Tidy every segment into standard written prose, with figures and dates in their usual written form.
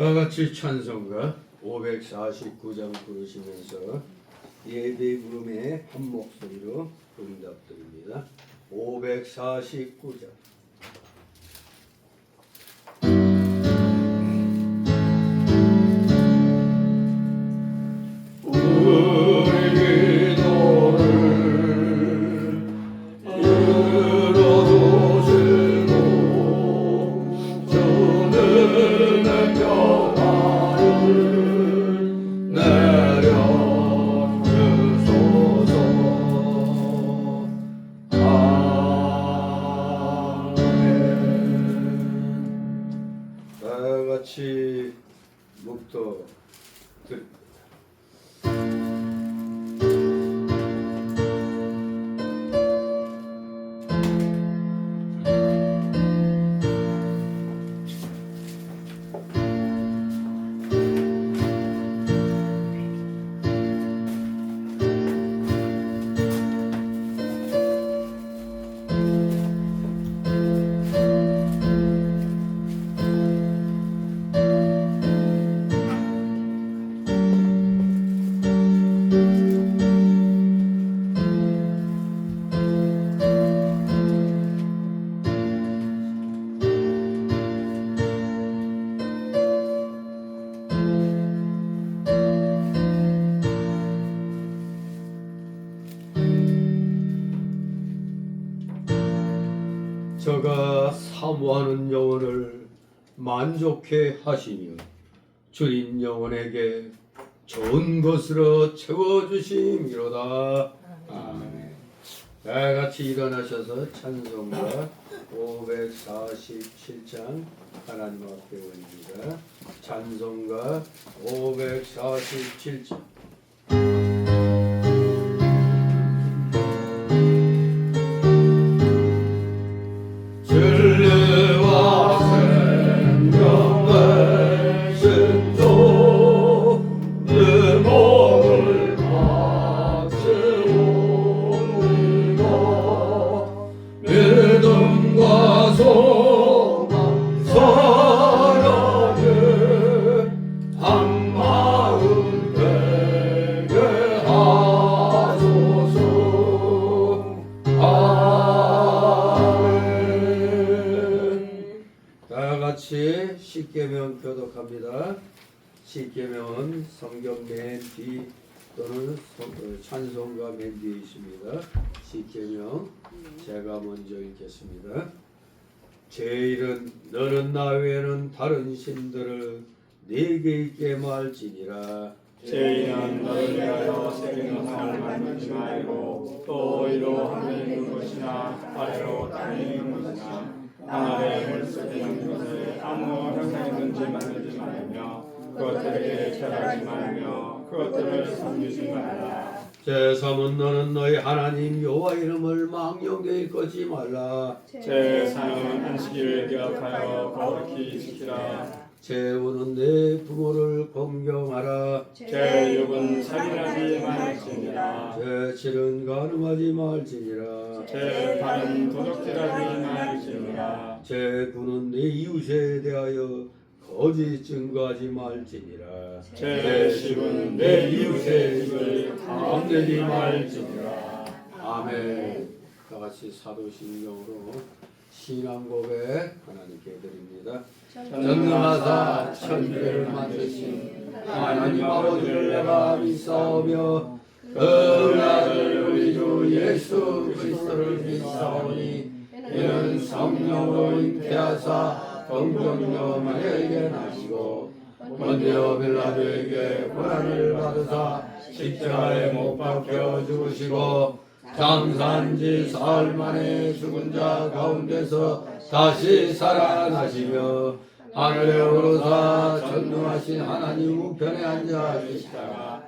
다 같이 찬송가 549장 부르시면서 예배 부름에 한 목소리로 응답드립니다. 549장. 같이 묵도 드립니다. 저가 사모하는 영혼을 만족해 하시며 주님 영혼에게 좋은 것으로 채워주심이로다. 아멘. 다 같이 일어나셔서 찬송가 547장 하나님 앞에 올립니다. 찬송가 547장. 진리와 생명의 신도 내 몸을 바치오니가 믿음과 소망 사랑에 한 마음 되게 하소서. 같이 십계명 교독합니다. 십계명은 성경 맨 뒤 또는 찬송가 맨 뒤에 있습니다. 십계명 제가 먼저 읽겠습니다. 제1은 너는 나 외에는 다른 신들을 네게 있게 말지니라. 제2는 너를 위하여 새긴 우상을 만들지 말고 또 이로 하늘에 있는 것이나 아래로 땅에 있는 것이나 하늘에 물속에 있는 것을 아무 형상이든지 만들지 말며 그것들에게 절하지 말며 그것들을 섬기지 말라. 제3은 너는 너희 하나님 여호와 이름을 망령되이 꺼지 말라. 제4는 안식일을 기억하여 거룩히 지키라. 제5는 내 부모를 공경하라. 제6은 살인하지 말지니라. 제7은 간음하지 말지니라. 제8은 도적질하지 말지니라. 제9는 내 이웃에 대하여 거짓 증거하지 말지니라. 제10은 내 이웃의 집을 탐내지 말지니라. 아멘. 다같이 사도신경으로 신앙 고백 하나님께 드립니다. 전능하사 천지를 만드신 하나님 아버지를 내가 믿사오며 그 아들 우리 주 예수 그리스도를 믿사오니 이는 성령으로 잉태하사 동정녀 마리아에게 나시고 본디오 빌라도에게 고난을 받으사 십자가에 못 박혀 죽으시고 장사한지 사흘 만에 죽은 자 가운데서 다시 살아나시며 하늘에 오르사 전능하신 하나님 우편에 앉아 계시다가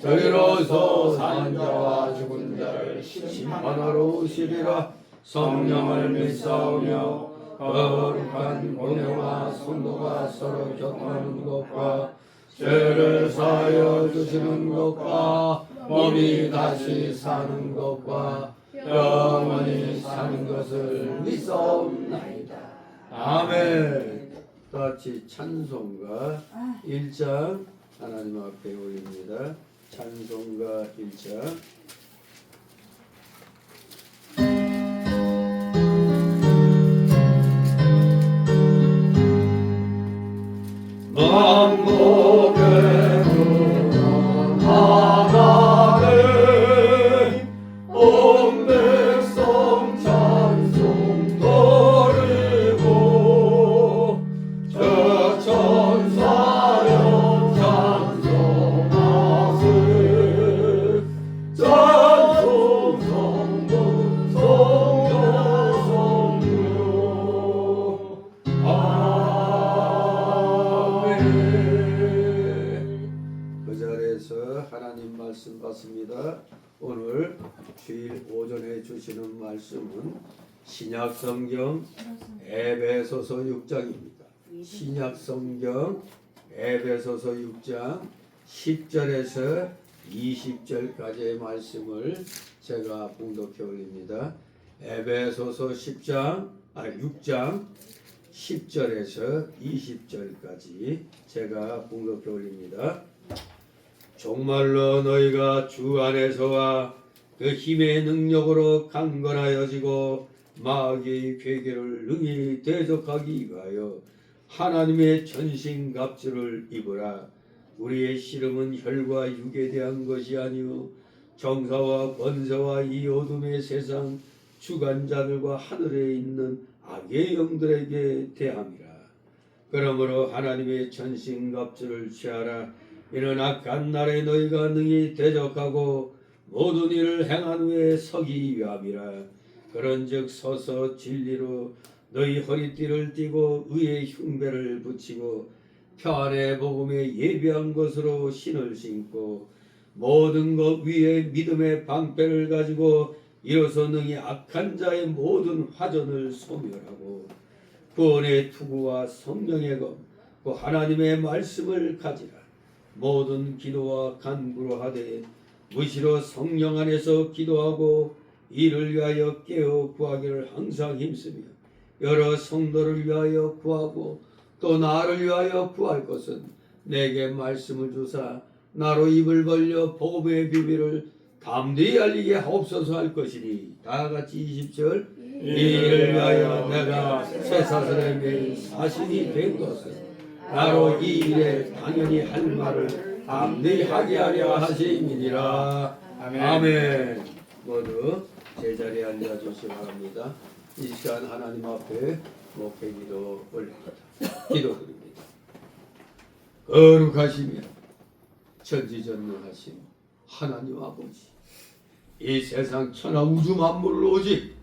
저리로서 산 자와 죽은 자를 심판하러 오시리라. 성령을 믿사오며 거룩한 공예와 성도가 서로 교통하는 것과 죄를 사하여 주시는 것과 몸이 다시 사는 것과 영원히 사는 것을 믿사옵나이다. 아멘. 또 같이 찬송가 1장 하나님 앞에 올립니다. 찬송가 1장. 만복의 구원 하나님 온 백성 찬송 돌리고 저 천사여 찬송하세 찬송 성문 성령 성령 그 자리에서 하나님 말씀 받습니다. 오늘 주일 오전에 주시는 말씀은 신약성경 에베소서 6장입니다. 신약성경 에베소서 6장 10절에서 20절까지의 말씀을 제가 봉독해 올립니다. 에베소서 6장 10절에서 20절까지 제가 봉독해 올립니다. 정말로 너희가 주 안에서와 그 힘의 능력으로 강건하여지고 마귀의 괴계를 능히 대적하기 위하여 하나님의 전신갑주를 입으라. 우리의 씨름은 혈과 육에 대한 것이 아니요 정사와 권세와 이 어둠의 세상 주관자들과 하늘에 있는 악의 영들에게 대함이라. 그러므로 하나님의 전신갑주를 취하라. 이는 악한 날에 너희가 능히 대적하고 모든 일을 행한 후에 서기 위함이라. 그런즉 서서 진리로 너희 허리띠를 띠고 의의 흉배를 붙이고 평안의 복음에 예비한 것으로 신을 신고 모든 것 위에 믿음의 방패를 가지고 이로써 능히 악한 자의 모든 화전을 소멸하고 구원의 투구와 성령의 검 그 하나님의 말씀을 가지라. 모든 기도와 간구로 하되 무시로 성령 안에서 기도하고 이를 위하여 깨어 구하기를 항상 힘쓰며 여러 성도를 위하여 구하고 또 나를 위하여 구할 것은 내게 말씀을 주사 나로 입을 벌려 복음의 비밀을 담대히 알리게 하옵소서 할 것이니 다같이 20절 이 일을 위하여 내가 쇠사슬에 매인 사신이 된 것은 나로 이 일에 당연히 할 말을 담대히 하게 하려 하심이니라. 아멘. 모두 제자리에 앉아주시기 바랍니다. 이 시간 하나님 앞에 목회기도 올립니다. 기도드립니다. 거룩하시며 전지전능하신 하나님 아버지, 이 세상 천하 우주 만물을 오직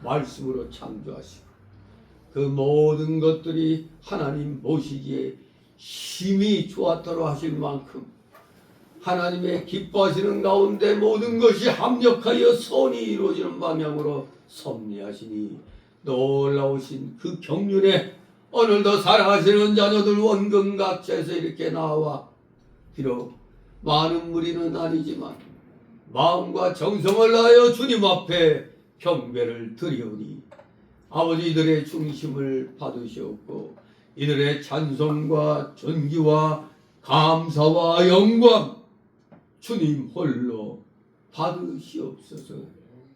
말씀으로 창조하시고 그 모든 것들이 하나님 보시기에 힘이 좋았다고 하실 만큼 하나님의 기뻐하시는 가운데 모든 것이 합력하여 선이 이루어지는 방향으로 섭리하시니 놀라우신 그 경륜에 오늘도 사랑하시는 자녀들 원근각지에서 이렇게 나와 비록 많은 무리는 아니지만 마음과 정성을 다하여 주님 앞에 경배를 드리오니 아버지 이들의 중심을 받으시옵고 이들의 찬송과 존귀와 감사와 영광 주님 홀로 받으시옵소서.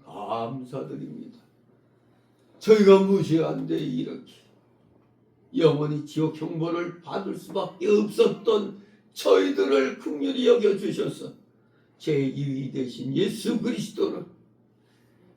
감사드립니다. 저희가 무시한데 이렇게 영원히 지옥 형벌을 받을 수밖에 없었던 저희들을 긍휼히 여겨주셔서 제2위 되신 예수 그리스도를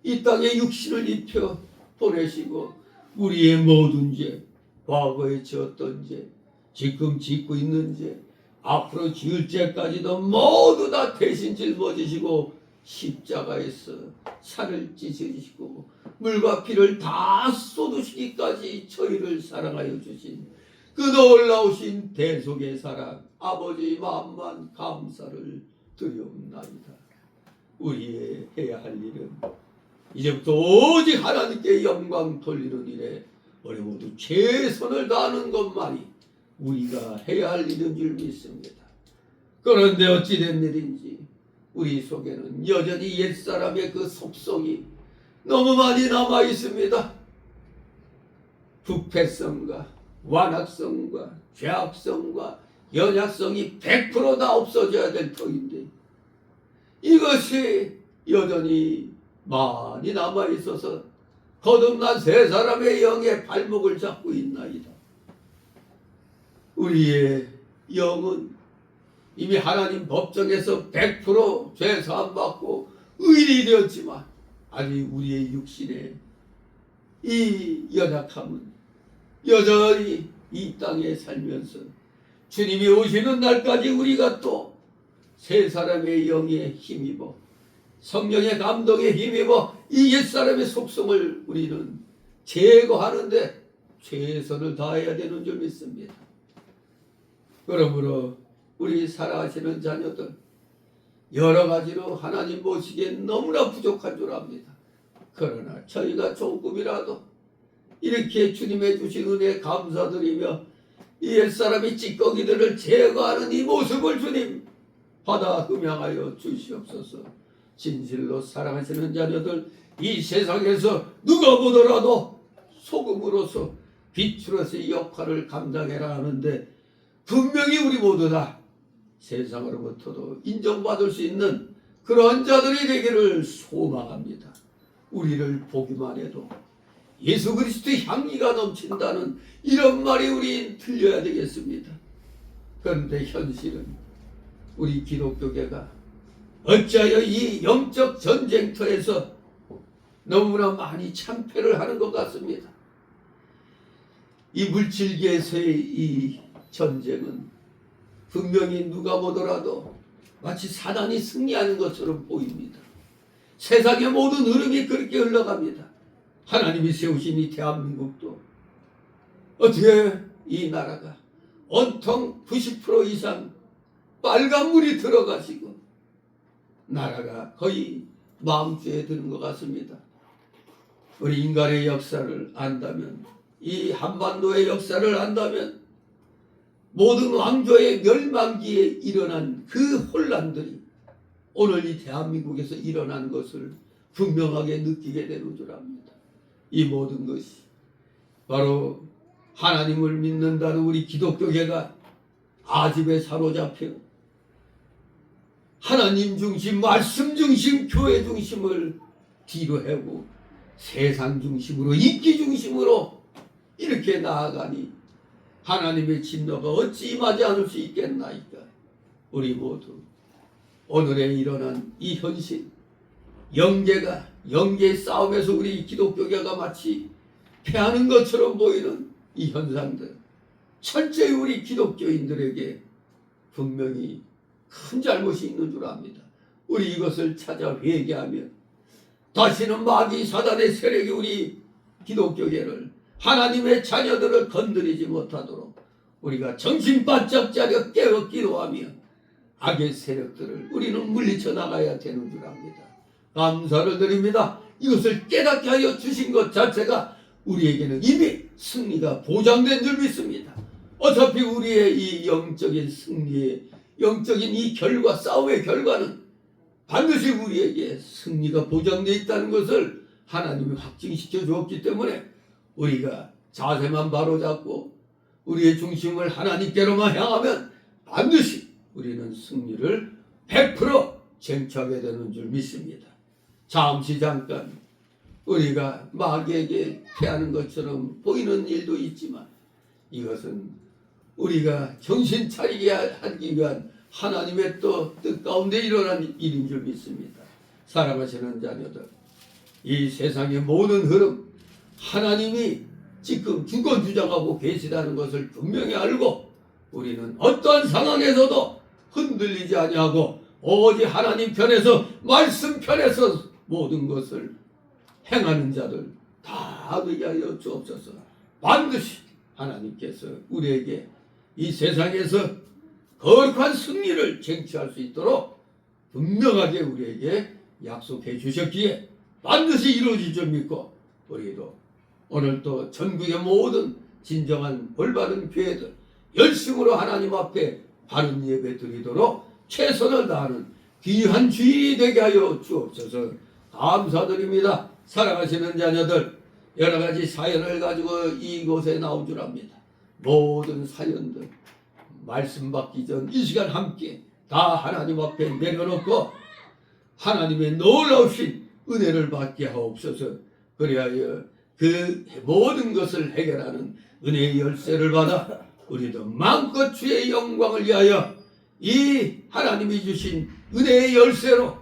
이 땅에 육신을 입혀 보내시고 우리의 모든 죄, 과거에 지었던 죄, 지금 짓고 있는 죄, 앞으로 지을 죄까지도 모두 다 대신 짊어지시고 십자가에서 살을 찢으시고 물과 피를 다 쏟으시기까지 저희를 사랑하여 주신 그 놀라우신 대속의 사랑 아버지 마음만 감사를 드리옵나이다. 우리의 해야 할 일은 이제부터 오직 하나님께 영광 돌리는 일에 우리 모두 최선을 다하는 것만이 우리가 해야 할 일인 줄 믿습니다. 그런데 어찌된 일인지 우리 속에는 여전히 옛사람의 그 속성이 너무 많이 남아 있습니다. 부패성과 완악성과 죄악성과 연약성이 100%다 없어져야 될 터인데 이것이 여전히 많이 남아있어서 거듭난 세 사람의 영의 발목을 잡고 있나이다. 우리의 영은 이미 하나님 법정에서 100% 죄 사함받고 의인이 되었지만 아직 우리의 육신의 이 연약함은 여전히 이 땅에 살면서 주님이 오시는 날까지 우리가 또 세 사람의 영에 힘입어 성령의 감동에 힘입어 이 옛사람의 속성을 우리는 제거하는데 최선을 다해야 되는 줄 믿습니다. 그러므로 우리 살아가시는 자녀들 여러 가지로 하나님 보시기엔 너무나 부족한 줄 압니다. 그러나 저희가 조금이라도 이렇게 주님의 주신 은혜에 감사드리며 이 옛사람의 찌꺼기들을 제거하는 이 모습을 주님 받아 흠양하여 주시옵소서. 진실로 사랑하시는 자녀들 이 세상에서 누가 보더라도 소금으로서 빛으로서의 역할을 감당해라 하는데 분명히 우리 모두 다 세상으로부터도 인정받을 수 있는 그런 자들이 되기를 소망합니다. 우리를 보기만 해도 예수 그리스도의 향기가 넘친다는 이런 말이 우리 들려야 되겠습니다. 그런데 현실은 우리 기독교계가 어찌하여 이 영적 전쟁터에서 너무나 많이 참패를 하는 것 같습니다. 이 물질계에서의 이 전쟁은 분명히 누가 보더라도 마치 사단이 승리하는 것처럼 보입니다. 세상의 모든 흐름이 그렇게 흘러갑니다. 하나님이 세우신 이 대한민국도 어떻게 이 나라가 온통 90% 이상 빨간물이 들어가시고 나라가 거의 마음죄에 드는 것 같습니다. 우리 인간의 역사를 안다면 이 한반도의 역사를 안다면 모든 왕조의 멸망기에 일어난 그 혼란들이 오늘 이 대한민국에서 일어난 것을 분명하게 느끼게 되는 줄 압니다. 이 모든 것이 바로 하나님을 믿는다는 우리 기독교계가 아집에 사로잡혀 하나님 중심, 말씀 중심, 교회 중심을 뒤로 하고 세상 중심으로 인기 중심으로 이렇게 나아가니 하나님의 진노가 어찌 임하지 않을 수 있겠나이까. 우리 모두 오늘에 일어난 이 현실 영계의 싸움에서 우리 기독교계가 마치 패하는 것처럼 보이는 이 현상들 철저히 우리 기독교인들에게 분명히 큰 잘못이 있는 줄 압니다. 우리 이것을 찾아 회개하며 다시는 마귀 사단의 세력이 우리 기독교계를 하나님의 자녀들을 건드리지 못하도록 우리가 정신 바짝 차려 깨어 기도하며 악의 세력들을 우리는 물리쳐 나가야 되는 줄 압니다. 감사를 드립니다. 이것을 깨닫게 하여 주신 것 자체가 우리에게는 이미 승리가 보장된 줄 믿습니다. 어차피 우리의 이 영적인 승리의 영적인 이 결과, 싸움의 결과는 반드시 우리에게 승리가 보장되어 있다는 것을 하나님이 확증시켜 주었기 때문에 우리가 자세만 바로잡고 우리의 중심을 하나님께로만 향하면 반드시 우리는 승리를 100% 쟁취하게 되는 줄 믿습니다. 잠깐 우리가 마귀에게 패하는 것처럼 보이는 일도 있지만 이것은 우리가 정신 차리게 하기 위한 하나님의 또 뜻 가운데 일어난 일인 줄 믿습니다. 사랑하시는 자녀들, 이 세상의 모든 흐름 하나님이 지금 주권주장하고 계시다는 것을 분명히 알고 우리는 어떠한 상황에서도 흔들리지 아니하고 오직 하나님 편에서 말씀 편에서 모든 것을 행하는 자들 다 되게 하여 주옵소서. 반드시 하나님께서 우리에게 이 세상에서 거룩한 승리를 쟁취할 수 있도록 분명하게 우리에게 약속해 주셨기에 반드시 이루어질 줄 믿고 우리도 오늘 또 전국의 모든 진정한 올바른 교회들 열심으로 하나님 앞에 바른 예배 드리도록 최선을 다하는 귀한 주일이 되게 하여 주옵소서. 감사드립니다. 사랑하시는 자녀들 여러 가지 사연을 가지고 이곳에 나온 줄 압니다. 모든 사연들 말씀 받기 전 이 시간 함께 다 하나님 앞에 내려놓고 하나님의 놀라우신 은혜를 받게 하옵소서. 그리하여 그 모든 것을 해결하는 은혜의 열쇠를 받아 우리도 마음껏 주의 영광을 위하여 이 하나님이 주신 은혜의 열쇠로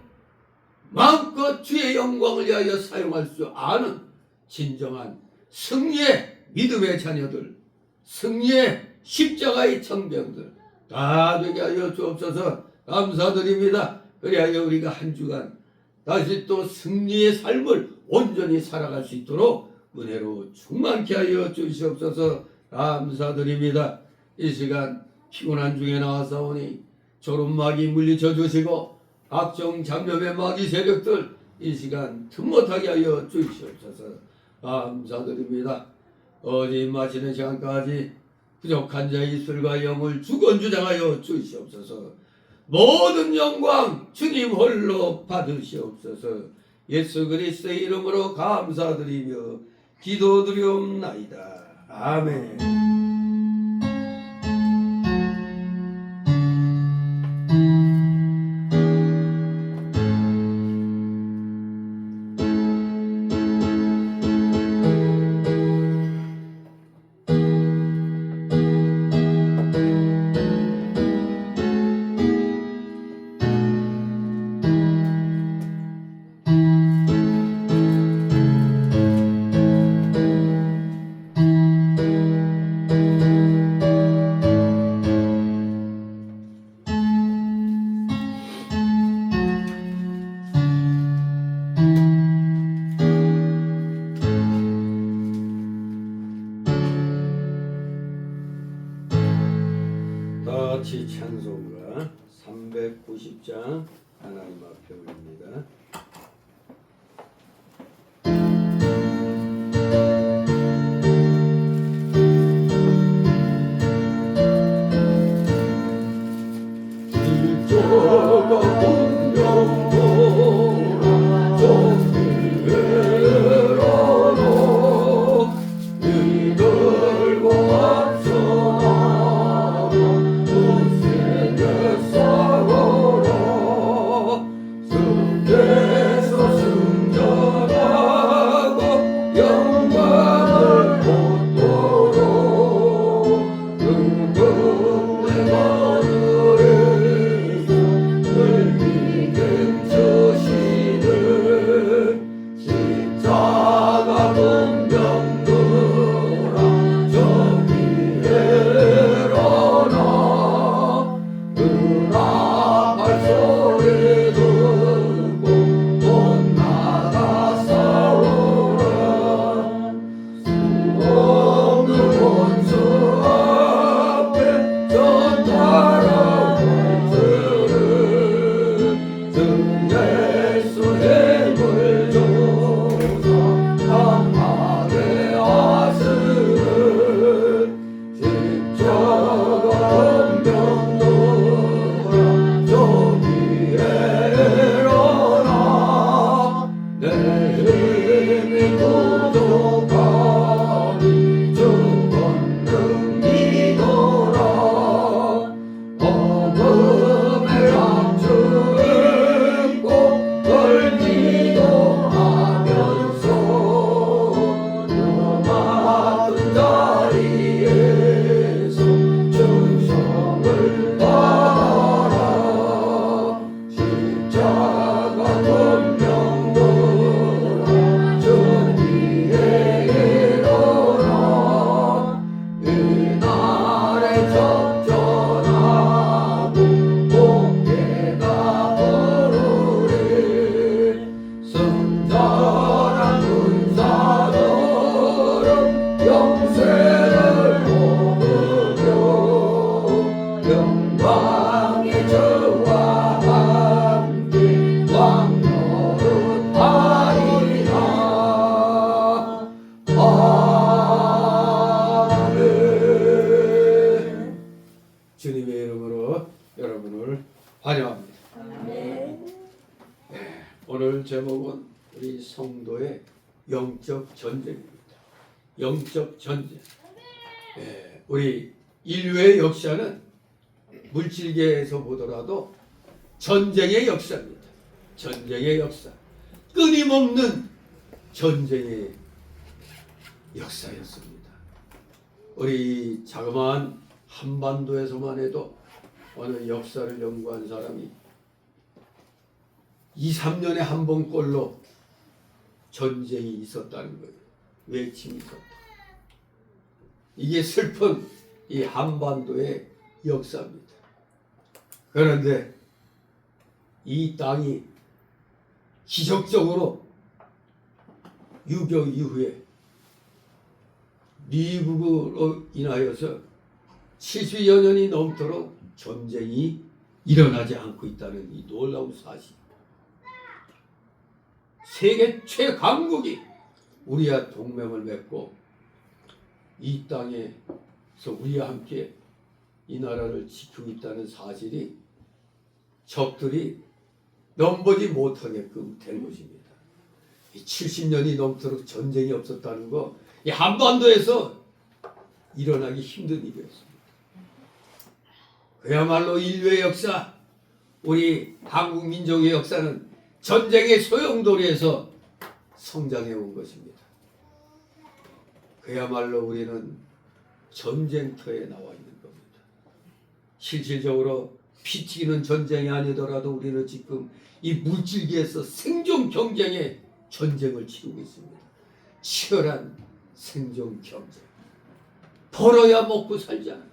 마음껏 주의 영광을 위하여 사용할 수 아는 진정한 승리의 믿음의 자녀들, 승리의 십자가의 청병들 다 되게 하여 주옵소서. 감사드립니다. 그리하여 우리가 한 주간 다시 또 승리의 삶을 온전히 살아갈 수 있도록 은혜로 충만케 하여 주시옵소서. 감사드립니다. 이 시간 피곤한 중에 나와서오니 졸음막이 물리쳐 주시고 각종 잡념의 마귀 세력들 이 시간 틈못하게 하여 주시옵소서. 감사드립니다. 어제 마치는 시간까지 부족한 자의 입술과 영을 주권주장하여 주시옵소서. 모든 영광 주님 홀로 받으시옵소서. 예수 그리스도의 이름으로 감사드리며 기도드리옵나이다. 아멘. 같이 찬송가 390장 하나님 앞에 올립니다. 주님의 이름으로 여러분을 환영합니다. 오늘 제목은 우리 성도의 영적 전쟁입니다. 영적 전쟁. 우리 인류의 역사는 물질계에서 보더라도 전쟁의 역사입니다. 전쟁의 역사. 끊임없는 전쟁의 역사였습니다. 우리 자그마한 한반도에서만 해도 어느 역사를 연구한 사람이 2, 3년에 한 번꼴로 전쟁이 있었다는 거예요. 외침이 있었다. 이게 슬픈 이 한반도의 역사입니다. 그런데 이 땅이 기적적으로 6.25 이후에 미국으로 인하여서 70여 년이 넘도록 전쟁이 일어나지 않고 있다는 이 놀라운 사실. 세계 최강국이 우리와 동맹을 맺고 이 땅에서 우리와 함께 이 나라를 지키고 있다는 사실이 적들이 넘보지 못하게끔 된 것입니다. 70년이 넘도록 전쟁이 없었다는 거, 이 한반도에서 일어나기 힘든 일이었습니다. 그야말로 인류의 역사, 우리 한국 민족의 역사는 전쟁의 소용돌이에서 성장해 온 것입니다. 그야말로 우리는 전쟁터에 나와 있는 겁니다. 실질적으로 피 튀기는 전쟁이 아니더라도 우리는 지금 이 물질계에서 생존 경쟁의 전쟁을 치르고 있습니다. 치열한 생존 경쟁. 벌어야 먹고 살잖아요.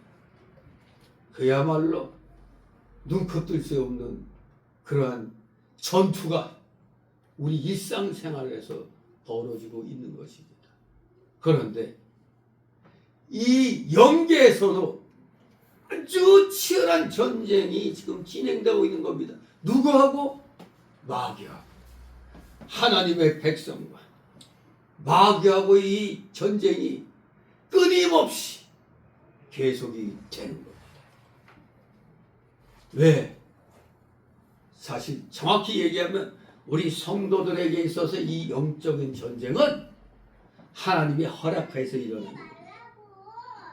그야말로 눈코 뜰 수 없는 그러한 전투가 우리 일상생활에서 벌어지고 있는 것입니다. 그런데 이 영계에서도 아주 치열한 전쟁이 지금 진행되고 있는 겁니다. 누구하고? 마귀하고. 하나님의 백성과 마귀하고 이 전쟁이 끊임없이 계속이 되는 겁니다. 왜? 사실 정확히 얘기하면 우리 성도들에게 있어서 이 영적인 전쟁은 하나님이 허락해서 일어나는 겁니다.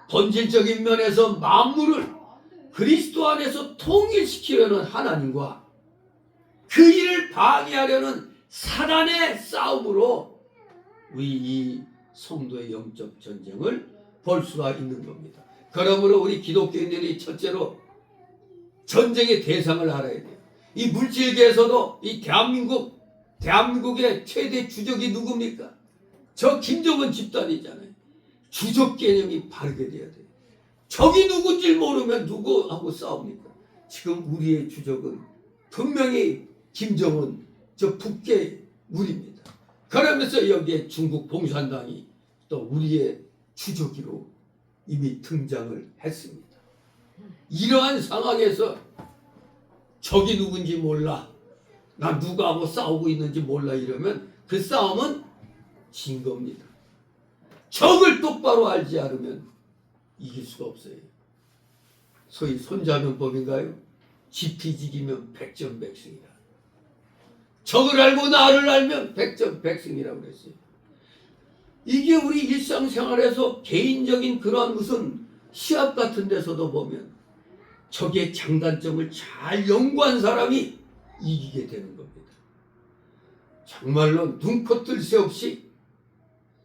본질적인 면에서 만물을 그리스도 안에서 통일시키려는 하나님과 그 일을 방해하려는 사단의 싸움으로 우리 이 성도의 영적 전쟁을 볼 수가 있는 겁니다. 그러므로 우리 기독교인들이 첫째로 전쟁의 대상을 알아야 돼요. 이 물질계에서도 이 대한민국의 최대 주적이 누굽니까? 저 김정은 집단이잖아요. 주적 개념이 바르게 돼야 돼요. 적이 누군지 모르면 누구하고 싸웁니까? 지금 우리의 주적은 분명히 김정은 저 북계 우리입니다. 그러면서 여기에 중국 공산당이 또 우리의 주적으로 이미 등장을 했습니다. 이러한 상황에서 적이 누군지 몰라, 나 누구하고 싸우고 있는지 몰라 이러면 그 싸움은 진 겁니다. 적을 똑바로 알지 않으면 이길 수가 없어요. 소위 손자병법인가요? 지피지기면 백전백승이다. 적을 알고 나를 알면 백전백승이라고 그랬어요. 이게 우리 일상생활에서 개인적인 그런 무슨 시합 같은 데서도 보면 적의 장단점을 잘 연구한 사람이 이기게 되는 겁니다. 정말로 눈코 뜰 새 없이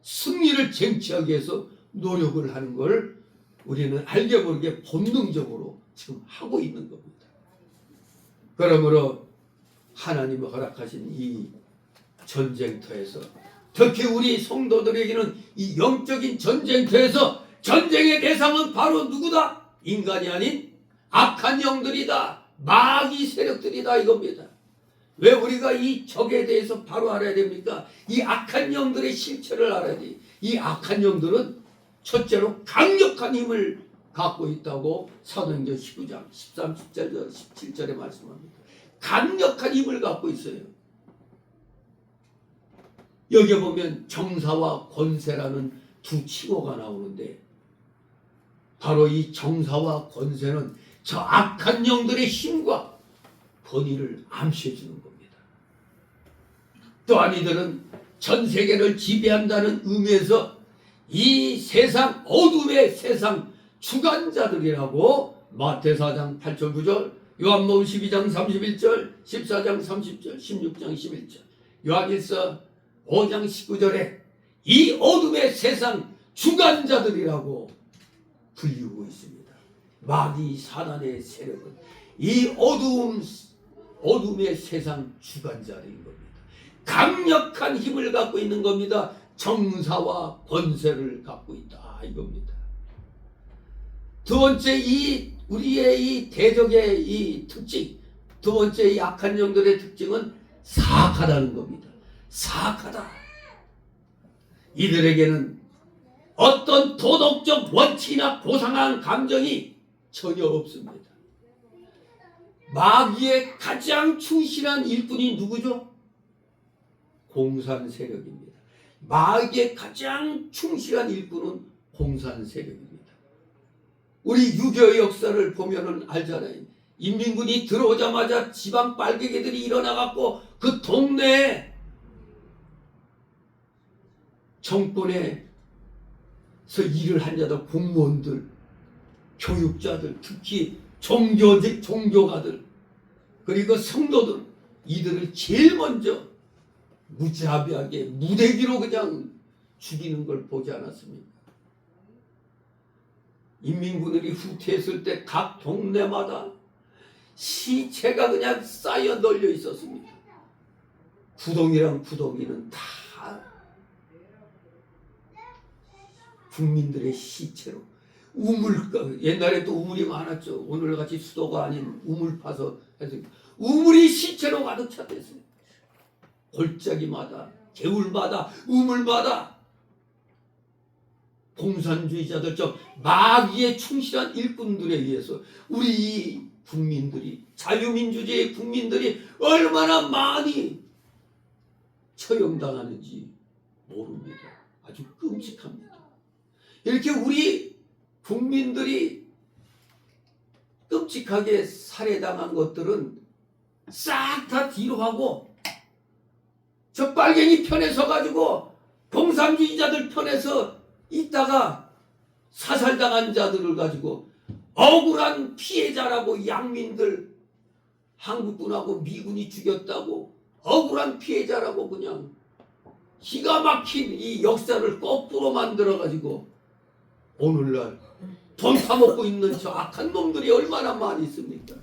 승리를 쟁취하기 위해서 노력을 하는 걸 우리는 알게 모르게 본능적으로 지금 하고 있는 겁니다. 그러므로 하나님이 허락하신 이 전쟁터에서 특히 우리 성도들에게는 이 영적인 전쟁터에서 전쟁의 대상은 바로 누구다? 인간이 아닌 악한 영들이다. 마귀 세력들이다 이겁니다. 왜 우리가 이 적에 대해서 바로 알아야 됩니까? 이 악한 영들의 실체를 알아야 돼. 이 악한 영들은 첫째로 강력한 힘을 갖고 있다고 사도행전 19장 13, 17절에 말씀합니다. 강력한 힘을 갖고 있어요. 여기 보면 정사와 권세라는 두 칭호가 나오는데 바로 이 정사와 권세는 저 악한 영들의 힘과 권위를 암시해 주는 겁니다. 또한 이들은 전 세계를 지배한다는 의미에서 이 세상 어둠의 세상 주관자들이라고 마태 4장 8절 9절, 요한복음 12장 31절, 14장 30절, 16장 11절, 요한일서 5장 19절에 이 어둠의 세상 주관자들이라고 불리우고 있습니다. 마귀 사단의 세력은 이 어둠의 세상 주관자들인 겁니다. 강력한 힘을 갖고 있는 겁니다. 정사와 권세를 갖고 있다 이겁니다. 두 번째, 이 우리의 이 대적의 이 특징, 두 번째 이 악한 영들의 특징은 사악하다는 겁니다. 사악하다. 이들에게는 어떤 도덕적 원칙이나 고상한 감정이 전혀 없습니다. 마귀의 가장 충실한 일꾼이 누구죠? 공산 세력입니다. 마귀의 가장 충실한 일꾼은 공산 세력입니다. 우리 6.25 역사를 보면은 알잖아요. 인민군이 들어오자마자 지방 빨갱이들이 일어나갖고 그 동네에 정권에서 일을 한 자들, 공무원들, 교육자들, 특히 종교가들, 그리고 성도들, 이들을 제일 먼저 무자비하게 무대기로 그냥 죽이는 걸 보지 않았습니까? 인민군들이 후퇴했을 때 각 동네마다 시체가 그냥 쌓여 널려 있었습니다. 구덩이랑 구덩이는 다 국민들의 시체로 옛날에 또 우물이 많았죠. 오늘같이 수도가 아닌 우물 파서 해서 우물이 시체로 가득 찼댔어요. 골짜기마다, 개울마다, 우물마다 공산주의자들, 마귀의 충실한 일꾼들에 의해서 우리 국민들이, 자유민주주의 국민들이 얼마나 많이 처형당하는지 모릅니다. 아주 끔찍합니다. 이렇게 우리 국민들이 끔찍하게 살해당한 것들은 싹 다 뒤로 하고 저 빨갱이 편에 서가지고 공산주의자들 편에서 있다가 사살당한 자들을 가지고 억울한 피해자라고, 양민들 한국군하고 미군이 죽였다고 억울한 피해자라고 그냥 기가 막힌 이 역사를 거꾸로 만들어가지고 오늘날 돈 타먹고 있는 저 악한 놈들이 얼마나 많이 있습니까?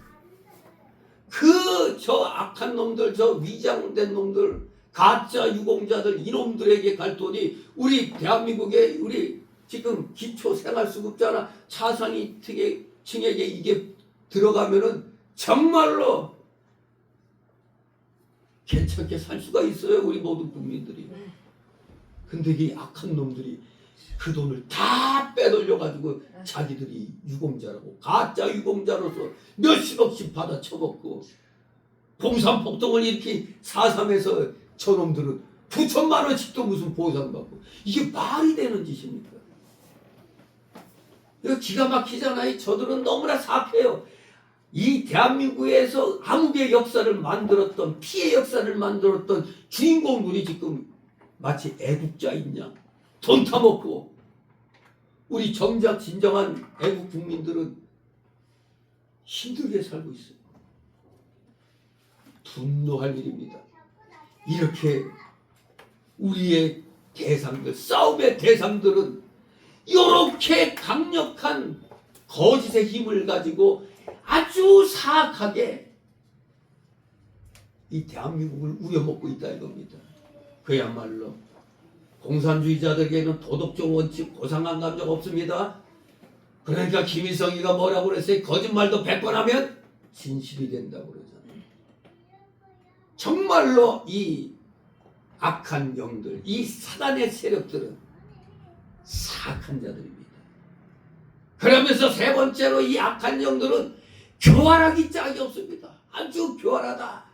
저 악한 놈들, 저 위장된 놈들, 가짜 유공자들, 이놈들에게 갈 돈이 우리 대한민국의 우리 지금 기초생활수급자나 차상위층에게 이게 들어가면은 정말로 괜찮게 살 수가 있어요, 우리 모든 국민들이. 근데 이 악한 놈들이 그 돈을 다 빼돌려가지고 자기들이 유공자라고, 가짜 유공자로서 몇십억씩 받아 쳐먹고, 공산폭동을 이렇게 4.3에서 저놈들은 9천만 원씩도 무슨 보상받고, 이게 말이 되는 짓입니까? 이거 기가 막히잖아요. 저들은 너무나 사악해요. 이 대한민국에서 암흑의 역사를 만들었던, 피해 역사를 만들었던 주인공들이 지금 마치 애국자인 양 돈 타먹고, 우리 정작 진정한 애국 국민들은 힘들게 살고 있어요. 분노할 일입니다. 이렇게 우리의 대상들, 싸움의 대상들은 이렇게 강력한 거짓의 힘을 가지고 아주 사악하게 이 대한민국을 우려먹고 있다 이겁니다. 그야말로 공산주의자들에게는 도덕적 원칙, 고상한 감정 없습니다. 그러니까 김일성이가 뭐라고 그랬어요? 거짓말도 100번 하면 진실이 된다고 그러잖아요. 정말로 이 악한 영들, 이 사단의 세력들은 사악한 자들입니다. 그러면서 세 번째로 이 악한 영들은 교활하기 짝이 없습니다. 아주 교활하다.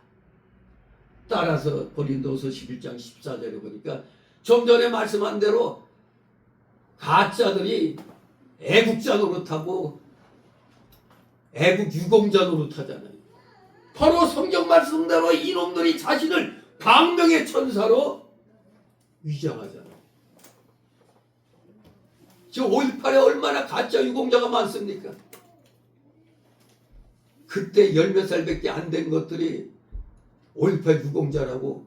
따라서 고린도서 11장 14절에 보니까 좀 전에 말씀한 대로 가짜들이 애국자 노릇하고 애국 유공자 노릇하잖아요. 바로 성경 말씀대로 이놈들이 자신을 광명의 천사로 위장하잖아요. 저 5.18에 얼마나 가짜 유공자가 많습니까? 그때 10몇 살밖에 안 된 것들이 5.18 유공자라고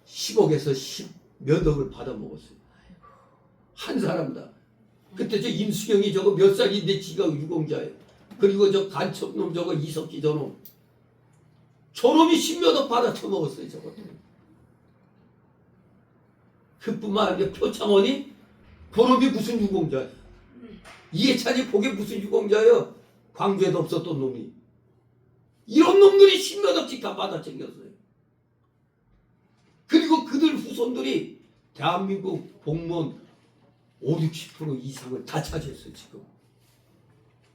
10억에서 10몇 억을 받아먹었어요. 한 사람다. 그때 저 임수경이 저거 몇 살인데 지가 유공자예요. 그리고 저 간첩놈 저거 이석기 저놈. 저놈이 10몇 억 받아 처먹었어요. 저것들. 그뿐만 아니라 표창원이 그놈이 무슨 유공자예요. 이해찬이 그게 무슨 유공자예요. 광주에도 없었던 놈이. 이런 놈들이 10몇 억씩 다 받아 챙겼어요. 그리고 그들 후손들이 대한민국 공무원 50~60% 이상을 다 차지했어요. 지금.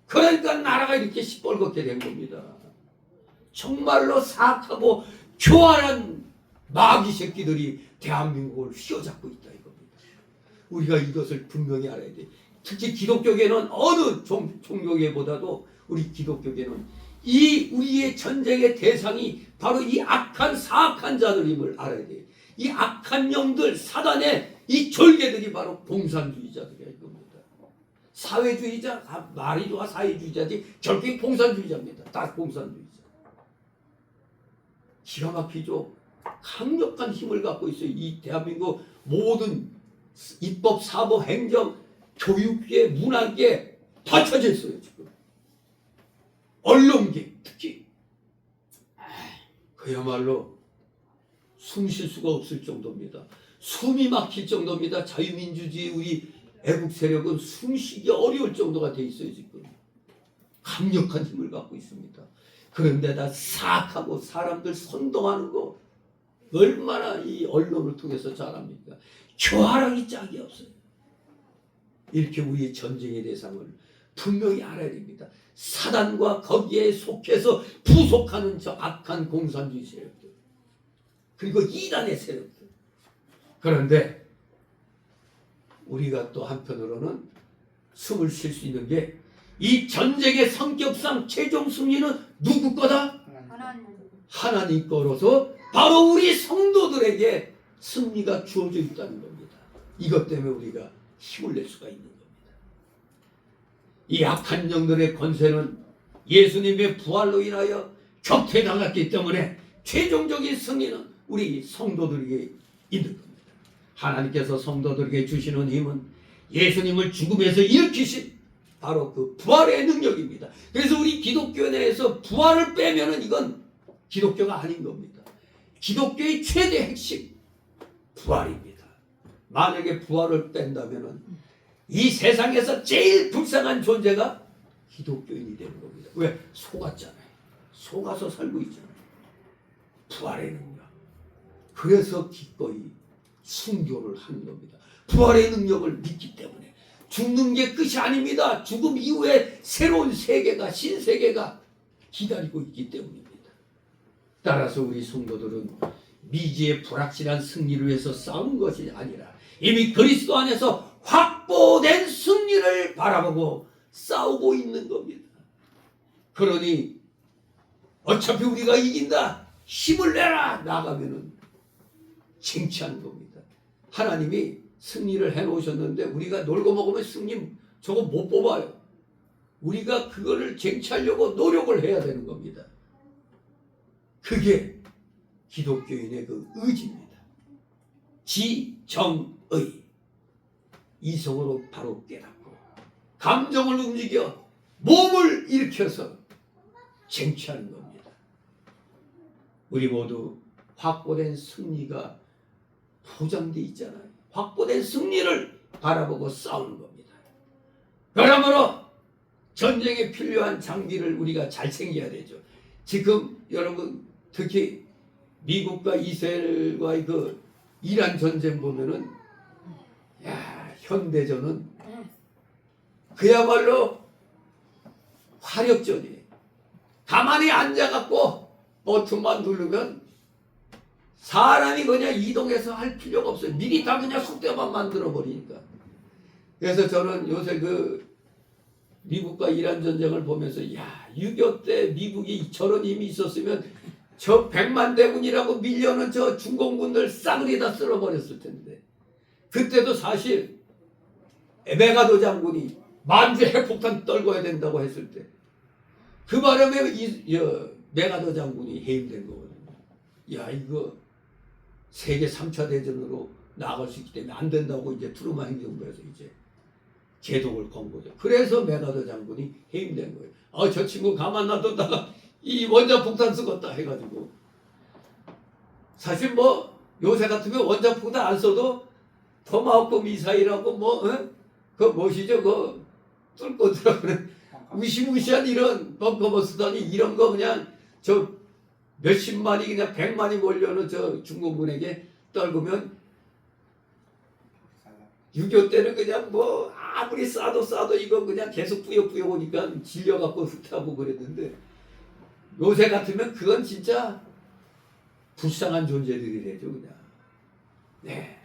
그러니까 나라가 이렇게 시뻘겋게 된 겁니다. 정말로 사악하고 교활한 마귀 새끼들이 대한민국을 휘어잡고 있다 이겁니다. 우리가 이것을 분명히 알아야 돼. 특히 기독교계는 어느 종교계보다도 우리 기독교계는 이 우리의 전쟁의 대상이 바로 이 악한 사악한 자들임을 알아야 돼. 이 악한 영들 사단의 이 졸개들이 바로 공산주의자들일 겁니다. 사회주의자, 말이 좋아 사회주의자지 결국 공산주의자입니다. 다 공산주의자. 기가 막히죠. 강력한 힘을 갖고 있어요. 이 대한민국 모든 입법, 사법, 행정, 교육계, 문화계 다 쳐져 있어요. 지금. 언론계 특히 그야말로 숨 쉴 수가 없을 정도입니다. 숨이 막힐 정도입니다. 자유민주주의 우리 애국 세력은 숨쉬기 어려울 정도가 돼 있어요. 지금 강력한 힘을 갖고 있습니다. 그런데다 사악하고 사람들 선동하는 거 얼마나 이 언론을 통해서 잘합니까? 교활하기 짝이 없어요. 이렇게 우리의 전쟁의 대상을 분명히 알아야 됩니다. 사단과 거기에 속해서 부속하는 저 악한 공산주의 세력들 그리고 이단의 세력들. 그런데 우리가 또 한편으로는 숨을 쉴 수 있는 게 이 전쟁의 성격상 최종 승리는 누구 거다? 하나님 거로서 바로 우리 성도들에게 승리가 주어져 있다는 겁니다. 이것 때문에 우리가 힘을 낼 수가 있는 겁니다. 이 악한 영들의 권세는 예수님의 부활로 인하여 격퇴당했기 때문에 최종적인 승리는 우리 성도들에게 있는 겁니다. 하나님께서 성도들에게 주시는 힘은 예수님을 죽음에서 일으키신 바로 그 부활의 능력입니다. 그래서 우리 기독교 내에서 부활을 빼면은 이건 기독교가 아닌 겁니다. 기독교의 최대 핵심 부활입니다. 만약에 부활을 뺀다면은 이 세상에서 제일 불쌍한 존재가 기독교인이 되는 겁니다. 왜? 속았잖아요. 속아서 살고 있잖아요. 부활의 능력. 그래서 기꺼이 순교를 하는 겁니다. 부활의 능력을 믿기 때문에. 죽는 게 끝이 아닙니다. 죽음 이후에 새로운 세계가 신세계가 기다리고 있기 때문입니다. 따라서 우리 성도들은 미지의 불확실한 승리를 위해서 싸우는 것이 아니라 이미 그리스도 안에서 확보된 승리를 바라보고 싸우고 있는 겁니다. 그러니 어차피 우리가 이긴다. 힘을 내라. 나가면은 쟁취하는 겁니다. 하나님이 승리를 해놓으셨는데 우리가 놀고 먹으면 승리 저거 못 뽑아요. 우리가 그거를 쟁취하려고 노력을 해야 되는 겁니다. 그게 기독교인의 그 의지입니다. 지정의. 이성으로 바로 깨닫고 감정을 움직여 몸을 일으켜서 쟁취하는 겁니다. 우리 모두 확보된 승리가 보장되어 있잖아요. 확보된 승리를 바라보고 싸우는 겁니다. 그러므로 전쟁에 필요한 장비를 우리가 잘 챙겨야 되죠. 지금 여러분 특히 미국과 이스라엘과의 그 이란 전쟁 보면은 현대전은 그야말로 화력전이에요. 가만히 앉아갖고 버튼만 누르면 사람이 그냥 이동해서 할 필요가 없어요. 미리 다 그냥 속대만 만들어버리니까. 그래서 저는 요새 그 미국과 이란 전쟁을 보면서 6.25 때 미국이 저런 힘이 있었으면 저 100만 대군이라고 밀려는 저 중공군들 싸그리 다 쓸어버렸을 텐데 그때도 사실 메가더 장군이 만주 핵폭탄 떨궈야 된다고 했을 때 그 바람에 메가더 장군이 해임된 거거든요. 야, 이거 세계 3차 대전으로 나갈 수 있기 때문에 안 된다고 이제 트루먼 행정부에서 이제 제독을 건 거죠. 그래서 메가더 장군이 해임된 거예요. 저 친구 가만 놔뒀다가 이 원자폭탄 쓰겠다 해가지고, 사실 뭐 요새 같으면 원자폭탄 안 써도 토마호크 미사일하고 그 뭐시죠, 그 뚫고 들어가는 무시무시한 이런 벙커버 쓰더니 이런 거 그냥 저 몇십만이 그냥 100만이 몰려는 저 중공군에게 떨구면 6.25 때는 그냥 뭐 아무리 쏴도 이거 그냥 계속 뿌여뿌여 오니까 질려갖고 후퇴하고 그랬는데, 요새 같으면 그건 진짜 불쌍한 존재들이 되죠, 그냥. 네.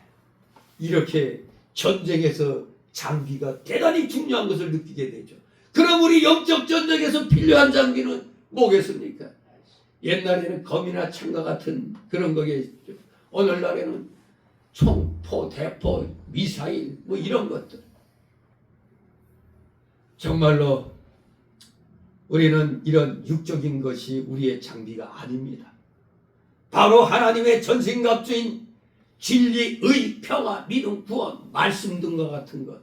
이렇게 전쟁에서 장비가 대단히 중요한 것을 느끼게 되죠. 그럼 우리 영적 전쟁에서 필요한 장비는 뭐겠습니까? 옛날에는 검이나 창과 같은 그런 거겠죠. 오늘날에는 총, 포, 대포, 미사일 뭐 이런 것들. 정말로 우리는 이런 육적인 것이 우리의 장비가 아닙니다. 바로 하나님의 전신갑주인 진리, 의, 평화, 믿음, 구원, 말씀 등과 같은 것,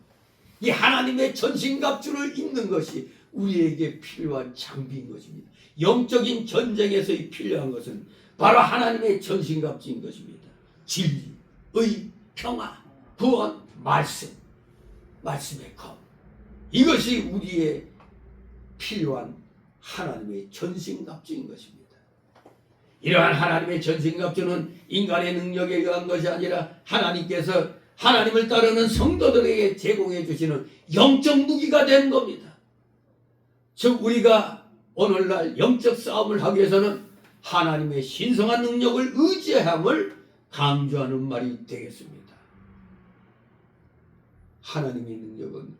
이 하나님의 전신갑주를 입는 것이 우리에게 필요한 장비인 것입니다. 영적인 전쟁에서 필요한 것은 바로 하나님의 전신갑주인 것입니다. 진리, 의, 평화, 구원, 말씀의 검, 이것이 우리의 필요한 하나님의 전신갑주인 것입니다. 이러한 하나님의 전신갑주는 인간의 능력에 의한 것이 아니라 하나님께서 하나님을 따르는 성도들에게 제공해 주시는 영적 무기가 된 겁니다. 즉 우리가 오늘날 영적 싸움을 하기 위해서는 하나님의 신성한 능력을 의지함을 강조하는 말이 되겠습니다. 하나님의 능력은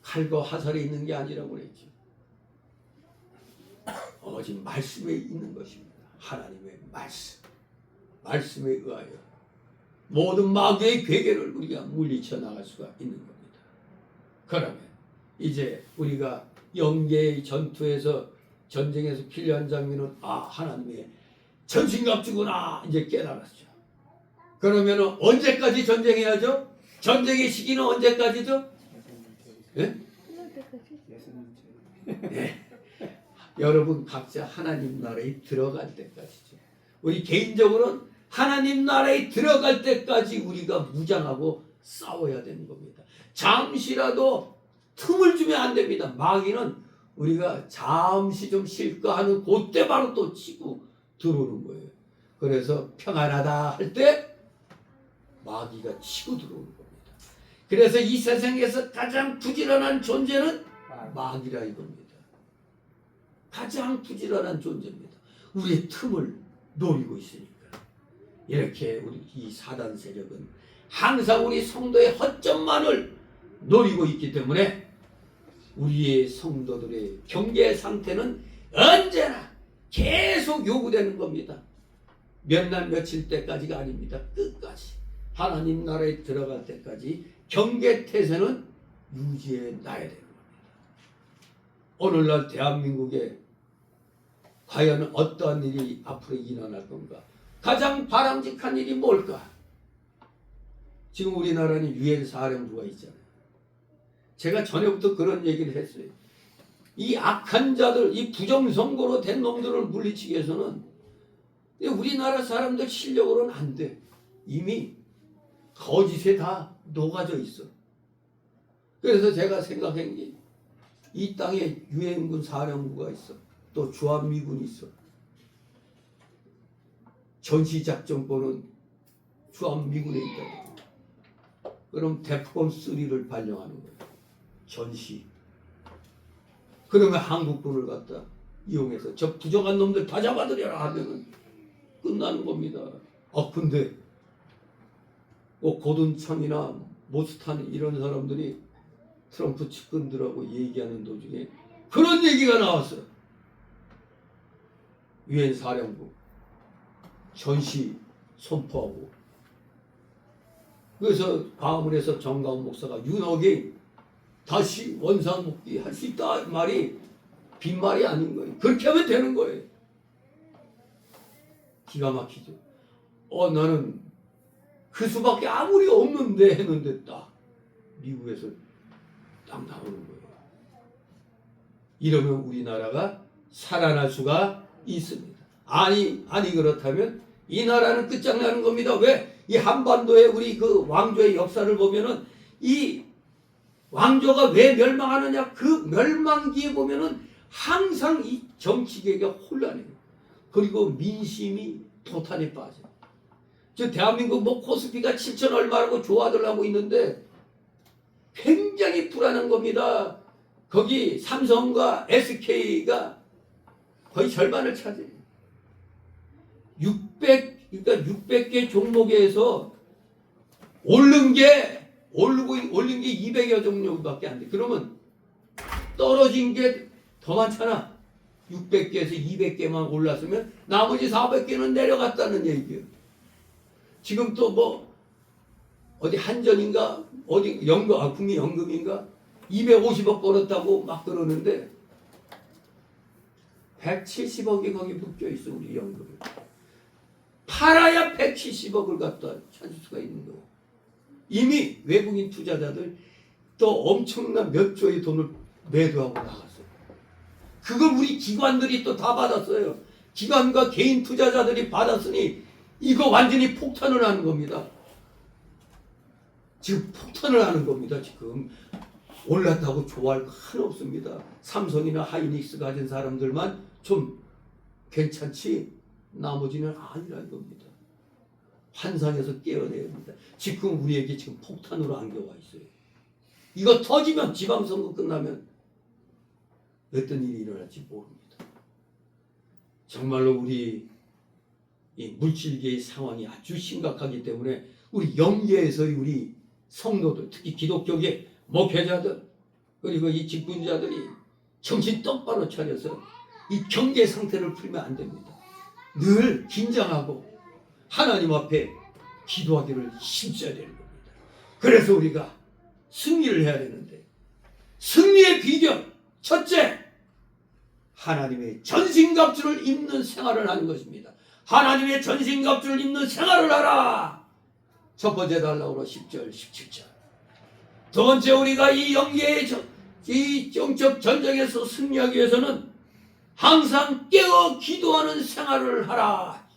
칼과 화살에 있는 게 아니라고 그랬죠. 오직 말씀에 있는 것입니다. 하나님의 말씀에 의하여 모든 마귀의 괴계를 우리가 물리쳐 나갈 수가 있는 겁니다. 그러면 이제 우리가 영계의 전투에서 전쟁에서 필요한 장비는 하나님의 전신갑주구나 이제 깨달았죠. 그러면 언제까지 전쟁해야죠? 전쟁의 시기는 언제까지죠? 예? 네. 여러분 각자 하나님 나라에 들어갈 때까지죠. 우리 개인적으로는 하나님 나라에 들어갈 때까지 우리가 무장하고 싸워야 되는 겁니다. 잠시라도 틈을 주면 안 됩니다. 마귀는 우리가 잠시 좀 쉴까 하는 그때 바로 또 치고 들어오는 거예요. 그래서 평안하다 할 때 마귀가 치고 들어오는 겁니다. 그래서 이 세상에서 가장 부지런한 존재는 마귀라 이겁니다. 가장 부지런한 존재입니다. 우리의 틈을 노리고 있으니까. 이렇게 우리 이 사단 세력은 항상 우리 성도의 허점만을 노리고 있기 때문에 우리의 성도들의 경계 상태는 언제나 계속 요구되는 겁니다. 몇 날 며칠 때까지가 아닙니다. 끝까지 하나님 나라에 들어갈 때까지 경계 태세는 유지해 놔야 되는 겁니다. 오늘날 대한민국에 과연 어떠한 일이 앞으로 일어날 건가? 가장 바람직한 일이 뭘까? 지금 우리나라는 유엔 사령부가 있잖아요. 제가 전에부터 그런 얘기를 했어요. 이 악한 자들, 이 부정선거로 된 놈들을 물리치기 위해서는 우리나라 사람들 실력으로는 안 돼. 이미 거짓에 다 녹아져 있어. 그래서 제가 생각한 게 이 땅에 유엔군 사령부가 있어. 또 주한미군이 있어. 전시작전권은 주한미군에 있다. 그럼 대포검 3를 발령하는 거예요. 전시. 그러면 한국군을 갖다 이용해서 저 부정한 놈들 다 잡아들여라 하면은 끝나는 겁니다. 근데 고든창이나 모스탄 이런 사람들이 트럼프 측근들하고 얘기하는 도중에 그런 얘기가 나왔어요. 유엔 사령부 전시 선포하고 그래서 광화문에서 정가운 목사가 윤호기 다시 원상복귀 할 수 있다 말이 빈말이 아닌 거예요. 그렇게 하면 되는 거예요. 기가 막히죠. 나는 그 수밖에 아무리 없는데 했는데 딱 미국에서 딱 나오는 거예요. 이러면 우리나라가 살아날 수가 있습니다. 아니 그렇다면 이 나라는 끝장나는 겁니다. 왜? 이 한반도의 우리 그 왕조의 역사를 보면은 이 왕조가 왜 멸망하느냐? 그 멸망기에 보면은 항상 이 정치계가 혼란해요. 그리고 민심이 토탄에 빠져요. 저 대한민국 뭐 코스피가 7천 얼마라고 좋아들라고 있는데 굉장히 불안한 겁니다. 거기 삼성과 SK가 거의 절반을 차지해요. 600개 종목에서 올린 게 200여 종목밖에 안 돼. 그러면 떨어진 게 더 많잖아. 600개에서 200개만 올랐으면 나머지 400개는 내려갔다는 얘기예요. 지금 또 뭐 어디 한전인가 어디 국민연금인가 250억 벌었다고 막 그러는데 170억이 거기 묶여 있어. 우리 연금에 팔아야 170억을 갖다 찾을 수가 있는 거예요. 이미 외국인 투자자들 또 엄청난 몇 조의 돈을 매도하고 나갔어요. 그걸 우리 기관들이 또 다 받았어요. 기관과 개인 투자자들이 받았으니 이거 완전히 폭탄을 하는 겁니다. 지금 폭탄을 하는 겁니다. 지금 올랐다고 좋아할 거 하나 없습니다. 삼성이나 하이닉스 가진 사람들만 좀 괜찮지 나머지는 아니라는 겁니다. 환상에서 깨어내야 합니다. 지금 우리에게 지금 폭탄으로 안겨와 있어요. 이거 터지면 지방선거 끝나면 어떤 일이 일어날지 모릅니다. 정말로 우리 이 물질계의 상황이 아주 심각하기 때문에 우리 영계에서의 우리 성도들, 특히 기독교계 목회자들 그리고 이 직분자들이 정신 똑바로 차려서 이 경계 상태를 풀면 안 됩니다. 늘 긴장하고 하나님 앞에 기도하기를 힘써야 되는 겁니다. 그래서 우리가 승리를 해야 되는데 승리의 비결 첫째, 하나님의 전신갑주를 입는 생활을 하는 것입니다. 하나님의 전신갑주를 입는 생활을 하라. 첫 번째 달라고 10절 17절. 두 번째, 우리가 이 영계의 이 영적 전쟁에서 승리하기 위해서는 항상 깨어 기도하는 생활을 하라.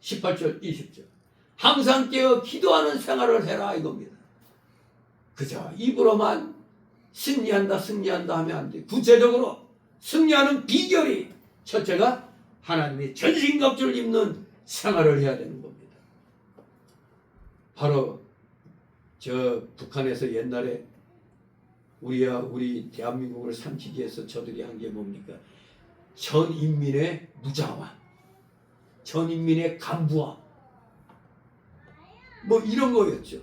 18절 20절. 항상 깨어 기도하는 생활을 해라 이겁니다. 그저 입으로만 승리한다 하면 안 돼. 구체적으로 승리하는 비결이 첫째가 하나님의 전신갑주를 입는 생활을 해야 되는 겁니다. 바로 저 북한에서 옛날에 우리 대한민국을 삼키기 위해서 저들이 한 게 뭡니까? 전 인민의 무장화, 전 인민의 간부화, 뭐 이런 거였죠.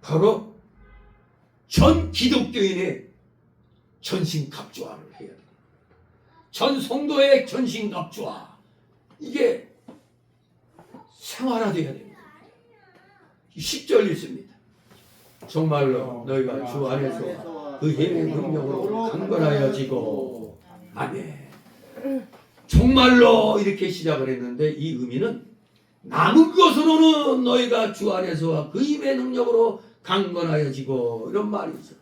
바로 전 기독교인의 전신갑주화를 해야 돼요. 전 성도의 전신갑주화, 이게 생활화되어야 됩니다. 10절 있습니다. 정말로 너희가 주 안에서 그 힘의 능력으로 강건하여지고. 아멘. 정말로 이렇게 시작을 했는데 이 의미는 남은 것으로는 너희가 주 안에서와 그 힘의 능력으로 강건하여지고, 이런 말이죠.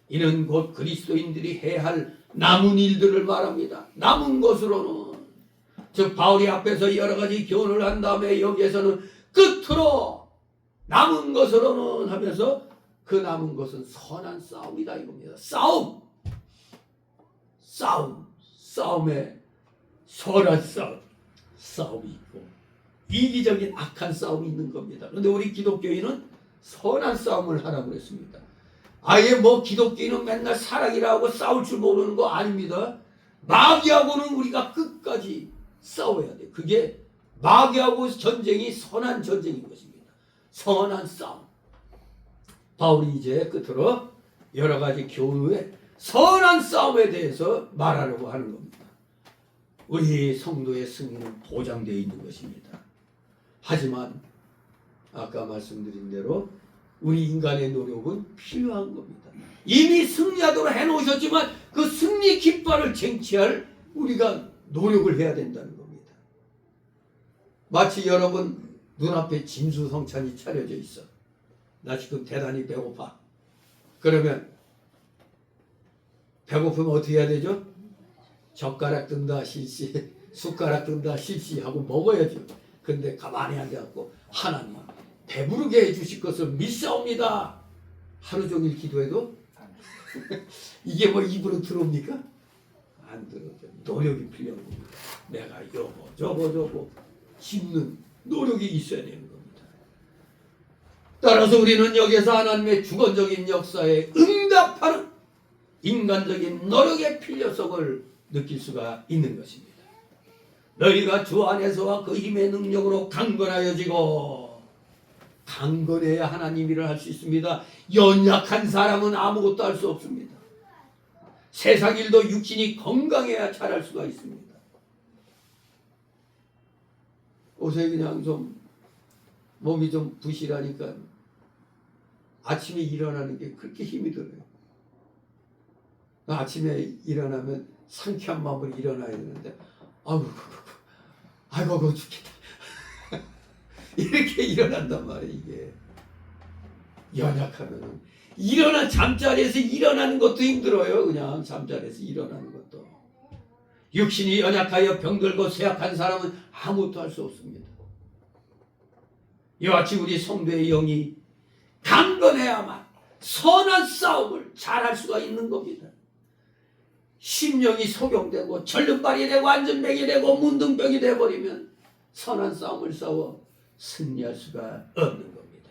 이는 곧 그리스도인들이 해야 할 남은 일들을 말합니다. 남은 것으로는, 즉 바울이 앞에서 여러 가지 교훈을 한 다음에 여기에서는 끝으로 남은 것으로는 하면서 그 남은 것은 선한 싸움이다 이겁니다. 싸움에 선한 싸움이 있고 이기적인 악한 싸움이 있는 겁니다. 그런데 우리 기독교인은 선한 싸움을 하라고 그랬습니다. 아예 뭐 기독교인은 맨날 사랑이라고 싸울 줄 모르는 거 아닙니다. 마귀하고는 우리가 끝까지 싸워야 돼. 그게 마귀하고 전쟁이 선한 전쟁인 것입니다. 선한 싸움. 바울이 이제 끝으로 여러 가지 교훈 후에 선한 싸움에 대해서 말하려고 하는 겁니다. 우리 성도의 승리는 보장되어 있는 것입니다. 하지만 아까 말씀드린 대로 우리 인간의 노력은 필요한 겁니다. 이미 승리하도록 해놓으셨지만 그 승리 깃발을 쟁취할 우리가 노력을 해야 된다는 겁니다. 마치 여러분 눈앞에 진수성찬이 차려져 있어. 나 지금 대단히 배고파. 그러면 배고프면 어떻게 해야 되죠? 젓가락 든다 실시, 숟가락 든다 실시 하고 먹어야죠. 근데 가만히 앉아갖고 하나님 배부르게 해주실 것을 믿사옵니다. 하루 종일 기도해도 이게 뭐 입으로 들어옵니까? 안 들어오죠. 노력이 필요한 겁니다. 내가 요거 저거 짚는 노력이 있어야 되는 겁니다. 따라서 우리는 여기서 하나님의 주권적인 역사에 응답하는 인간적인 노력의 필요성을 느낄 수가 있는 것입니다. 너희가 주 안에서와 그 힘의 능력으로 강건하여지고, 강건해야 하나님 일을 할 수 있습니다. 연약한 사람은 아무것도 할 수 없습니다. 세상 일도 육신이 건강해야 잘할 수가 있습니다. 요새 그냥 좀 몸이 좀 부실하니까 아침에 일어나는 게 그렇게 힘이 들어요. 아침에 일어나면 상쾌한 마음으로 일어나야 되는데 아이고 죽겠다 이렇게 일어난단 말이에요. 이게 연약하면은 잠자리에서 일어나는 것도 힘들어요. 그냥 잠자리에서 일어나는 것도. 육신이 연약하여 병들고 쇠약한 사람은 아무것도 할 수 없습니다. 이와 같이 우리 성도의 영이 강건해야만 선한 싸움을 잘할 수가 있는 겁니다. 심령이 소경되고 절름발이 되고 안전병이 되고 문둥병이 되어버리면 선한 싸움을 싸워 승리할 수가 없는 겁니다.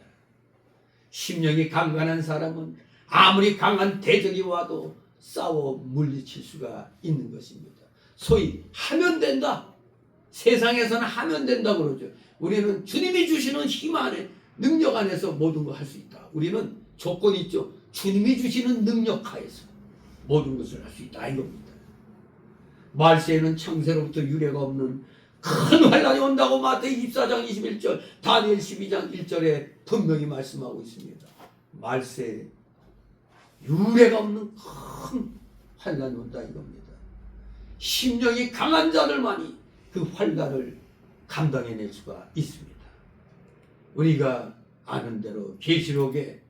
심령이 강건한 사람은 아무리 강한 대적이 와도 싸워 물리칠 수가 있는 것입니다. 소위 하면 된다. 세상에서는 하면 된다 그러죠. 우리는 주님이 주시는 힘 안에 능력 안에서 모든 걸 할 수 있다. 우리는 조건이 있죠. 주님이 주시는 능력 하에서 모든 것을 할 수 있다 이겁니다. 말세에는 창세로부터 유례가 없는 큰 환란이 온다고 마태복음 24장 21절, 다니엘 12장 1절에 분명히 말씀하고 있습니다. 말세에 유례가 없는 큰 환란이 온다 이겁니다. 심령이 강한 자들만이 그 환란을 감당해낼 수가 있습니다. 우리가 아는 대로 계시록에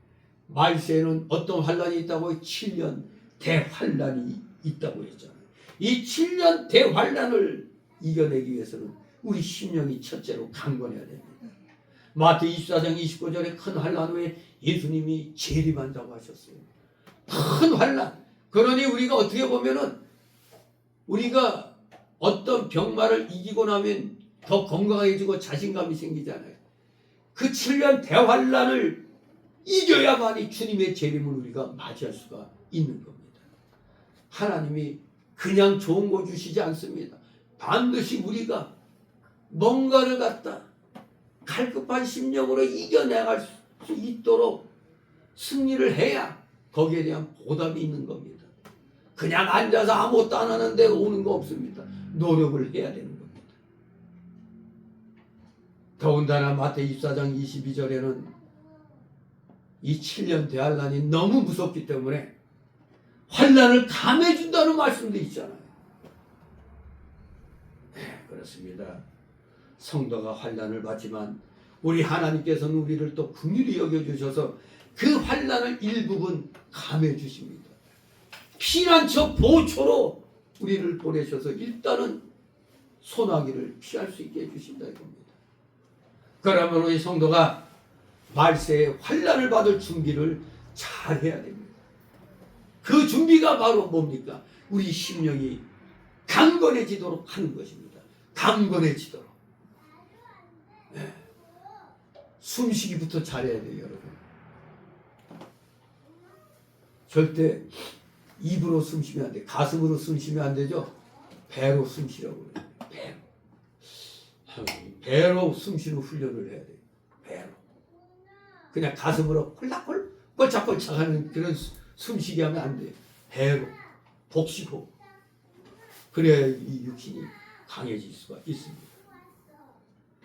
말세에는 어떤 환란이 있다고 7년 대환란이 있다고 했잖아요. 이 7년 대환란을 이겨내기 위해서는 우리 심령이 첫째로 강건해야 됩니다. 마태복음 24장 29절에 큰 환란 후에 예수님이 재림한다고 하셨어요. 큰 환란. 그러니 우리가 어떻게 보면은 우리가 어떤 병마를 이기고 나면 더 건강해지고 자신감이 생기잖아요. 그 7년 대환란을 이겨야만이 주님의 재림을 우리가 맞이할 수가 있는 겁니다. 하나님이 그냥 좋은 거 주시지 않습니다. 반드시 우리가 뭔가를 갖다 갈급한 심령으로 이겨내갈 수 있도록 승리를 해야 거기에 대한 보답이 있는 겁니다. 그냥 앉아서 아무것도 안 하는데 오는 거 없습니다. 노력을 해야 되는 겁니다. 더군다나 마태복음 24장 22절에는 이 7년 대환란이 너무 무섭기 때문에 환란을 감해준다는 말씀도 있잖아요. 네, 그렇습니다. 성도가 환란을 받지만 우리 하나님께서는 우리를 또 긍휼히 여겨주셔서 그 환란을 일부분 감해주십니다. 피난처 보초로 우리를 보내셔서 일단은 소나기를 피할 수 있게 해주신다 이겁니다. 그러면 우리 성도가 말세에 환란을 받을 준비를 잘 해야 됩니다. 그 준비가 바로 뭡니까? 우리 심령이 강건해지도록 하는 것입니다. 강건해지도록. 네. 숨쉬기부터 잘해야 돼요, 여러분. 절대 입으로 숨쉬면 안 돼. 가슴으로 숨쉬면 안 되죠. 배로 숨쉬라고 그래요. 배로 숨쉬는 훈련을 해야 돼요. 배로. 그냥 가슴으로 콜락콜 꼴짝꼴짝 하는 그런 숨쉬기 하면 안 돼요. 배로 복식호흡. 그래야 이 육신이 강해질 수가 있습니다.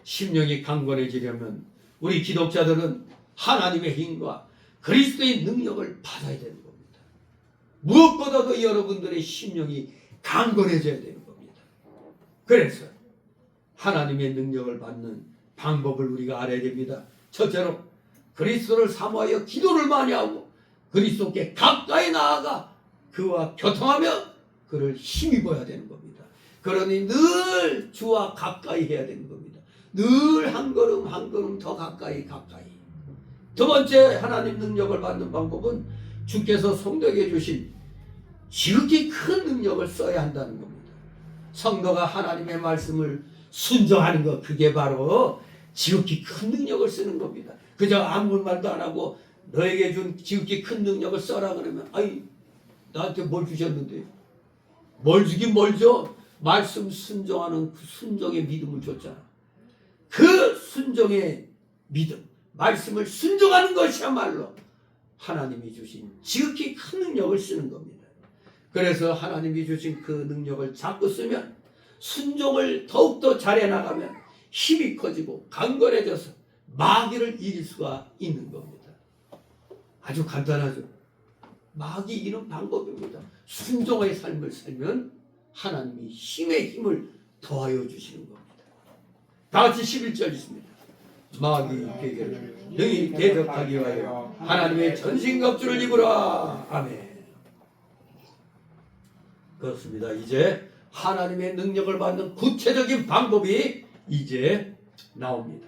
심령이 강건해지려면 우리 기독자들은 하나님의 힘과 그리스도의 능력을 받아야 되는 겁니다. 무엇보다도 여러분들의 심령이 강건해져야 되는 겁니다. 그래서 하나님의 능력을 받는 방법을 우리가 알아야 됩니다. 첫째로 그리스도를 사모하여 기도를 많이 하고 그리스도께 가까이 나아가 그와 교통하며 그를 힘입어야 되는 겁니다. 그러니 늘 주와 가까이 해야 되는 겁니다. 늘 한 걸음 한 걸음 더 가까이. 두 번째 하나님 능력을 받는 방법은 주께서 성도에게 주신 지극히 큰 능력을 써야 한다는 겁니다. 성도가 하나님의 말씀을 순종하는 것, 그게 바로 지극히 큰 능력을 쓰는 겁니다. 그저 아무 말도 안 하고 너에게 준 지극히 큰 능력을 써라 그러면 아이 나한테 뭘 주셨는데 뭘 주긴 뭘 줘? 말씀 순종하는 그 순종의 믿음을 줬잖아. 그 순종의 믿음, 말씀을 순종하는 것이야말로 하나님이 주신 지극히 큰 능력을 쓰는 겁니다. 그래서 하나님이 주신 그 능력을 자꾸 쓰면 순종을 더욱더 잘해 나가면 힘이 커지고 강건해져서 마귀를 이길 수가 있는 겁니다. 아주 간단하죠. 마귀 이기는 방법입니다. 순종의 삶을 살면 하나님이 힘을 더하여 주시는 겁니다. 다 같이 11절 있습니다. 마귀에게를 능히 대적하기 위하여 하나님의 전신갑주를 입으라. 아멘. 그렇습니다. 이제 하나님의 능력을 받는 구체적인 방법이 이제 나옵니다.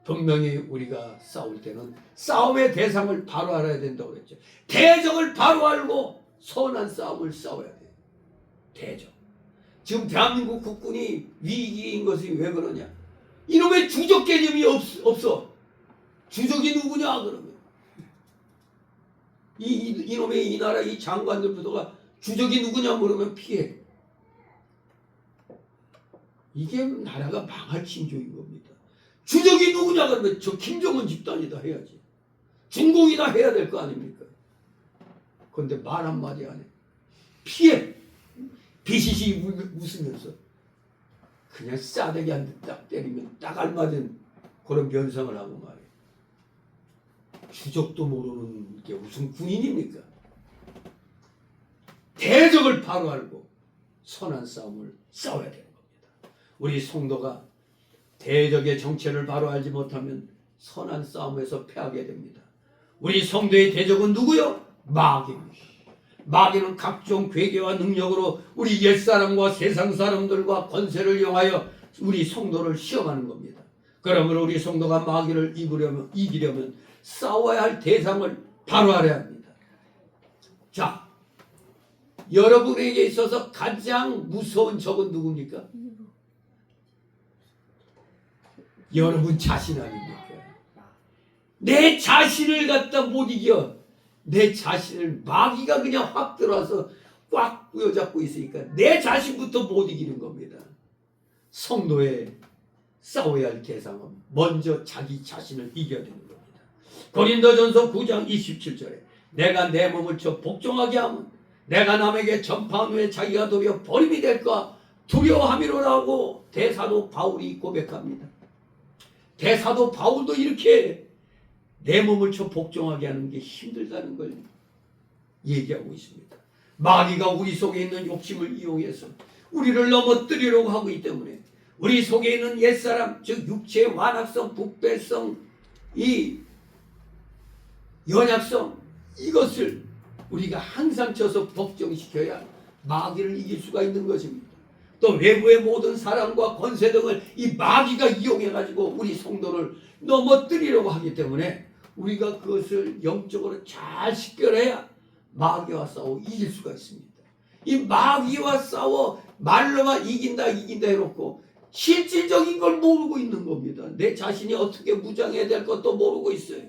분명히 우리가 싸울 때는 싸움의 대상을 바로 알아야 된다고 그랬죠. 대적을 바로 알고 선한 싸움을 싸워야 돼요. 대적. 지금 대한민국 국군이 위기인 것이 왜 그러냐? 이놈의 주적 개념이 없어. 주적이 누구냐 그러면 이놈의 이 나라 이 장관들부터가 주적이 누구냐 물으면 피해. 이게 나라가 망할 징조인 겁니다. 주적이 누구냐 그러면 저 김정은 집단이다 해야지. 중공이다 해야 될 거 아닙니까? 그런데 말 한마디 안 해. 피해. 비시시 웃으면서 그냥 싸대기 한 대 딱 때리면 딱 알맞은 그런 변상을 하고 말이에요. 주적도 모르는 게 무슨 군인입니까? 대적을 바로 알고 선한 싸움을 싸워야 되는 겁니다. 우리 성도가 대적의 정체를 바로 알지 못하면 선한 싸움에서 패하게 됩니다. 우리 성도의 대적은 누구요? 마귀입니다. 마귀는 각종 괴계와 능력으로 우리 옛사람과 세상 사람들과 권세를 이용하여 우리 성도를 시험하는 겁니다. 그러므로 우리 성도가 마귀를 이기려면 싸워야 할 대상을 바로 알아야 합니다. 자, 여러분에게 있어서 가장 무서운 적은 누굽니까? 여러분 자신 아닙니까? 내 자신을 갖다 못 이겨. 내 자신을 마귀가 그냥 확 들어와서 꽉 부여잡고 있으니까 내 자신부터 못 이기는 겁니다. 성도의 싸워야 할 대상은 먼저 자기 자신을 이겨야 되는 겁니다. 고린도전서 9장 27절에 내가 내 몸을 쳐 복종하게 하면 내가 남에게 전파한 후에 자기가 도리어 버림이 될까 두려워함이로라고 대사도 바울이 고백합니다. 대사도 바울도 이렇게 내 몸을 쳐 복종하게 하는 게 힘들다는 걸 얘기하고 있습니다. 마귀가 우리 속에 있는 욕심을 이용해서 우리를 넘어뜨리려고 하고 있기 때문에 우리 속에 있는 옛사람, 즉 육체의 완악성, 부패성, 이 연약성, 이것을 우리가 항상 쳐서 복종시켜야 마귀를 이길 수가 있는 것입니다. 또 외부의 모든 사랑과 권세 등을 이 마귀가 이용해가지고 우리 성도를 넘어뜨리려고 하기 때문에 우리가 그것을 영적으로 잘 식별해야 마귀와 싸워 이길 수가 있습니다. 이 마귀와 싸워 말로만 이긴다 해놓고 실질적인 걸 모르고 있는 겁니다. 내 자신이 어떻게 무장해야 될 것도 모르고 있어요.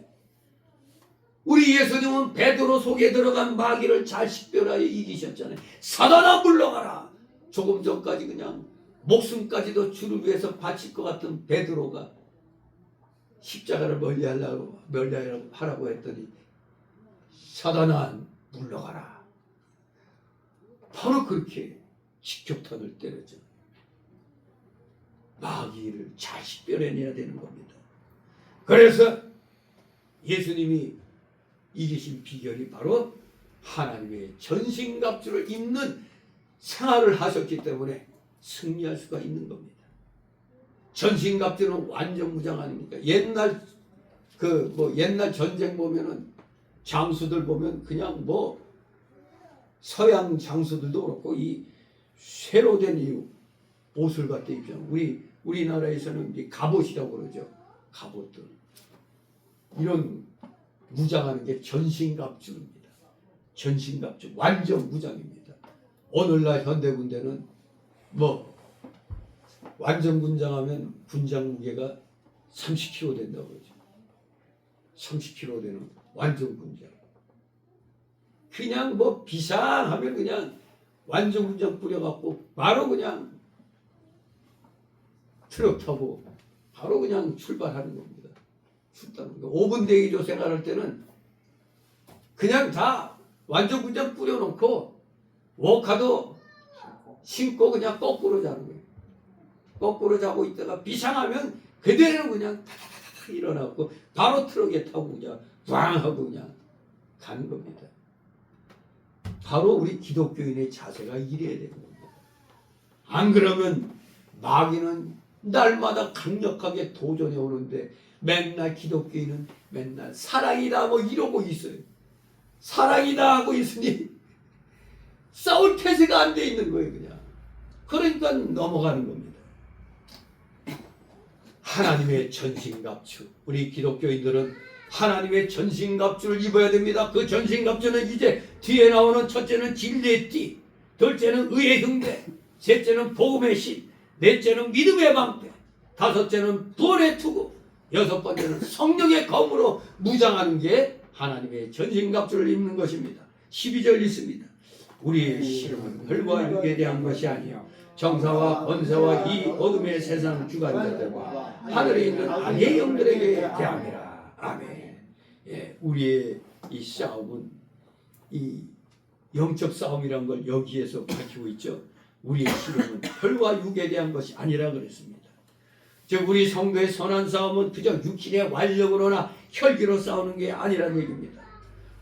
우리 예수님은 베드로 속에 들어간 마귀를 잘 식별하여 이기셨잖아요. 사단아 물러가라. 조금 전까지 그냥 목숨까지도 주를 위해서 바칠 것 같은 베드로가 십자가를 멀리하라고 했더니 사단아 물러가라. 바로 그렇게 직격탄을 때렸죠. 마귀를 잘 식별해내야 되는 겁니다. 그래서 예수님이 이기신 비결이 바로 하나님의 전신갑주를 입는 생활을 하셨기 때문에 승리할 수가 있는 겁니다. 전신갑주는 완전 무장 아닙니까? 옛날 옛날 전쟁 보면은 장수들 보면 그냥 서양 장수들도 그렇고 이 쇠로 된 이 옷을 갖다 입잖아요. 우리나라에서는 이제 갑옷이라고 그러죠. 갑옷들. 이런 무장하는 게 전신갑주입니다. 전신갑주 완전 무장입니다. 오늘날 현대 군대는 완전 군장하면 군장 무게가 30kg 된다고 그러죠. 30kg 되는 완전 군장. 그냥 비상하면 그냥 완전 군장 뿌려갖고 바로 그냥 트럭 타고 바로 그냥 출발하는 겁니다. 출발하는 거. 5분 대기조 생활할 때는 그냥 다 완전 군장 뿌려놓고 워카도 신고 그냥 거꾸로 자는 거예요. 거꾸로 자고 있다가 비상하면 그대로 그냥 타타타타 일어나고 바로 트럭에 타고 그냥 왕 하고 그냥 가는 겁니다. 바로 우리 기독교인의 자세가 이래야 되는 겁니다. 안 그러면 마귀는 날마다 강력하게 도전해 오는데 맨날 기독교인은 맨날 사랑이다 이러고 있어요. 사랑이다 하고 있으니 싸울 태세가 안 돼 있는 거예요. 그냥. 그러니까 넘어가는 겁니다. 하나님의 전신갑주. 우리 기독교인들은 하나님의 전신갑주를 입어야 됩니다. 그 전신갑주는 이제 뒤에 나오는 첫째는 진리의 띠, 둘째는 의의 흉배, 셋째는 복음의 신, 넷째는 믿음의 방패, 다섯째는 부활의 투구, 여섯 번째는 성령의 검으로 무장하는 게 하나님의 전신갑주를 입는 것입니다. 12절 있습니다. 우리의 씨름은 혈과 육에 대한 것이 아니요 정사와 권세와 이 어둠의 세상 주관자들과 하늘에 있는 악의 영들에게 대함이라. 아멘. 예, 우리의 이 싸움은 이 영적 싸움이란 걸 여기에서 밝히고 있죠. 우리의 씨름은 혈과 육에 대한 것이 아니라 그랬습니다. 즉 우리 성도의 선한 싸움은 그저 육신의 완력으로나 혈기로 싸우는 게 아니란 얘기입니다.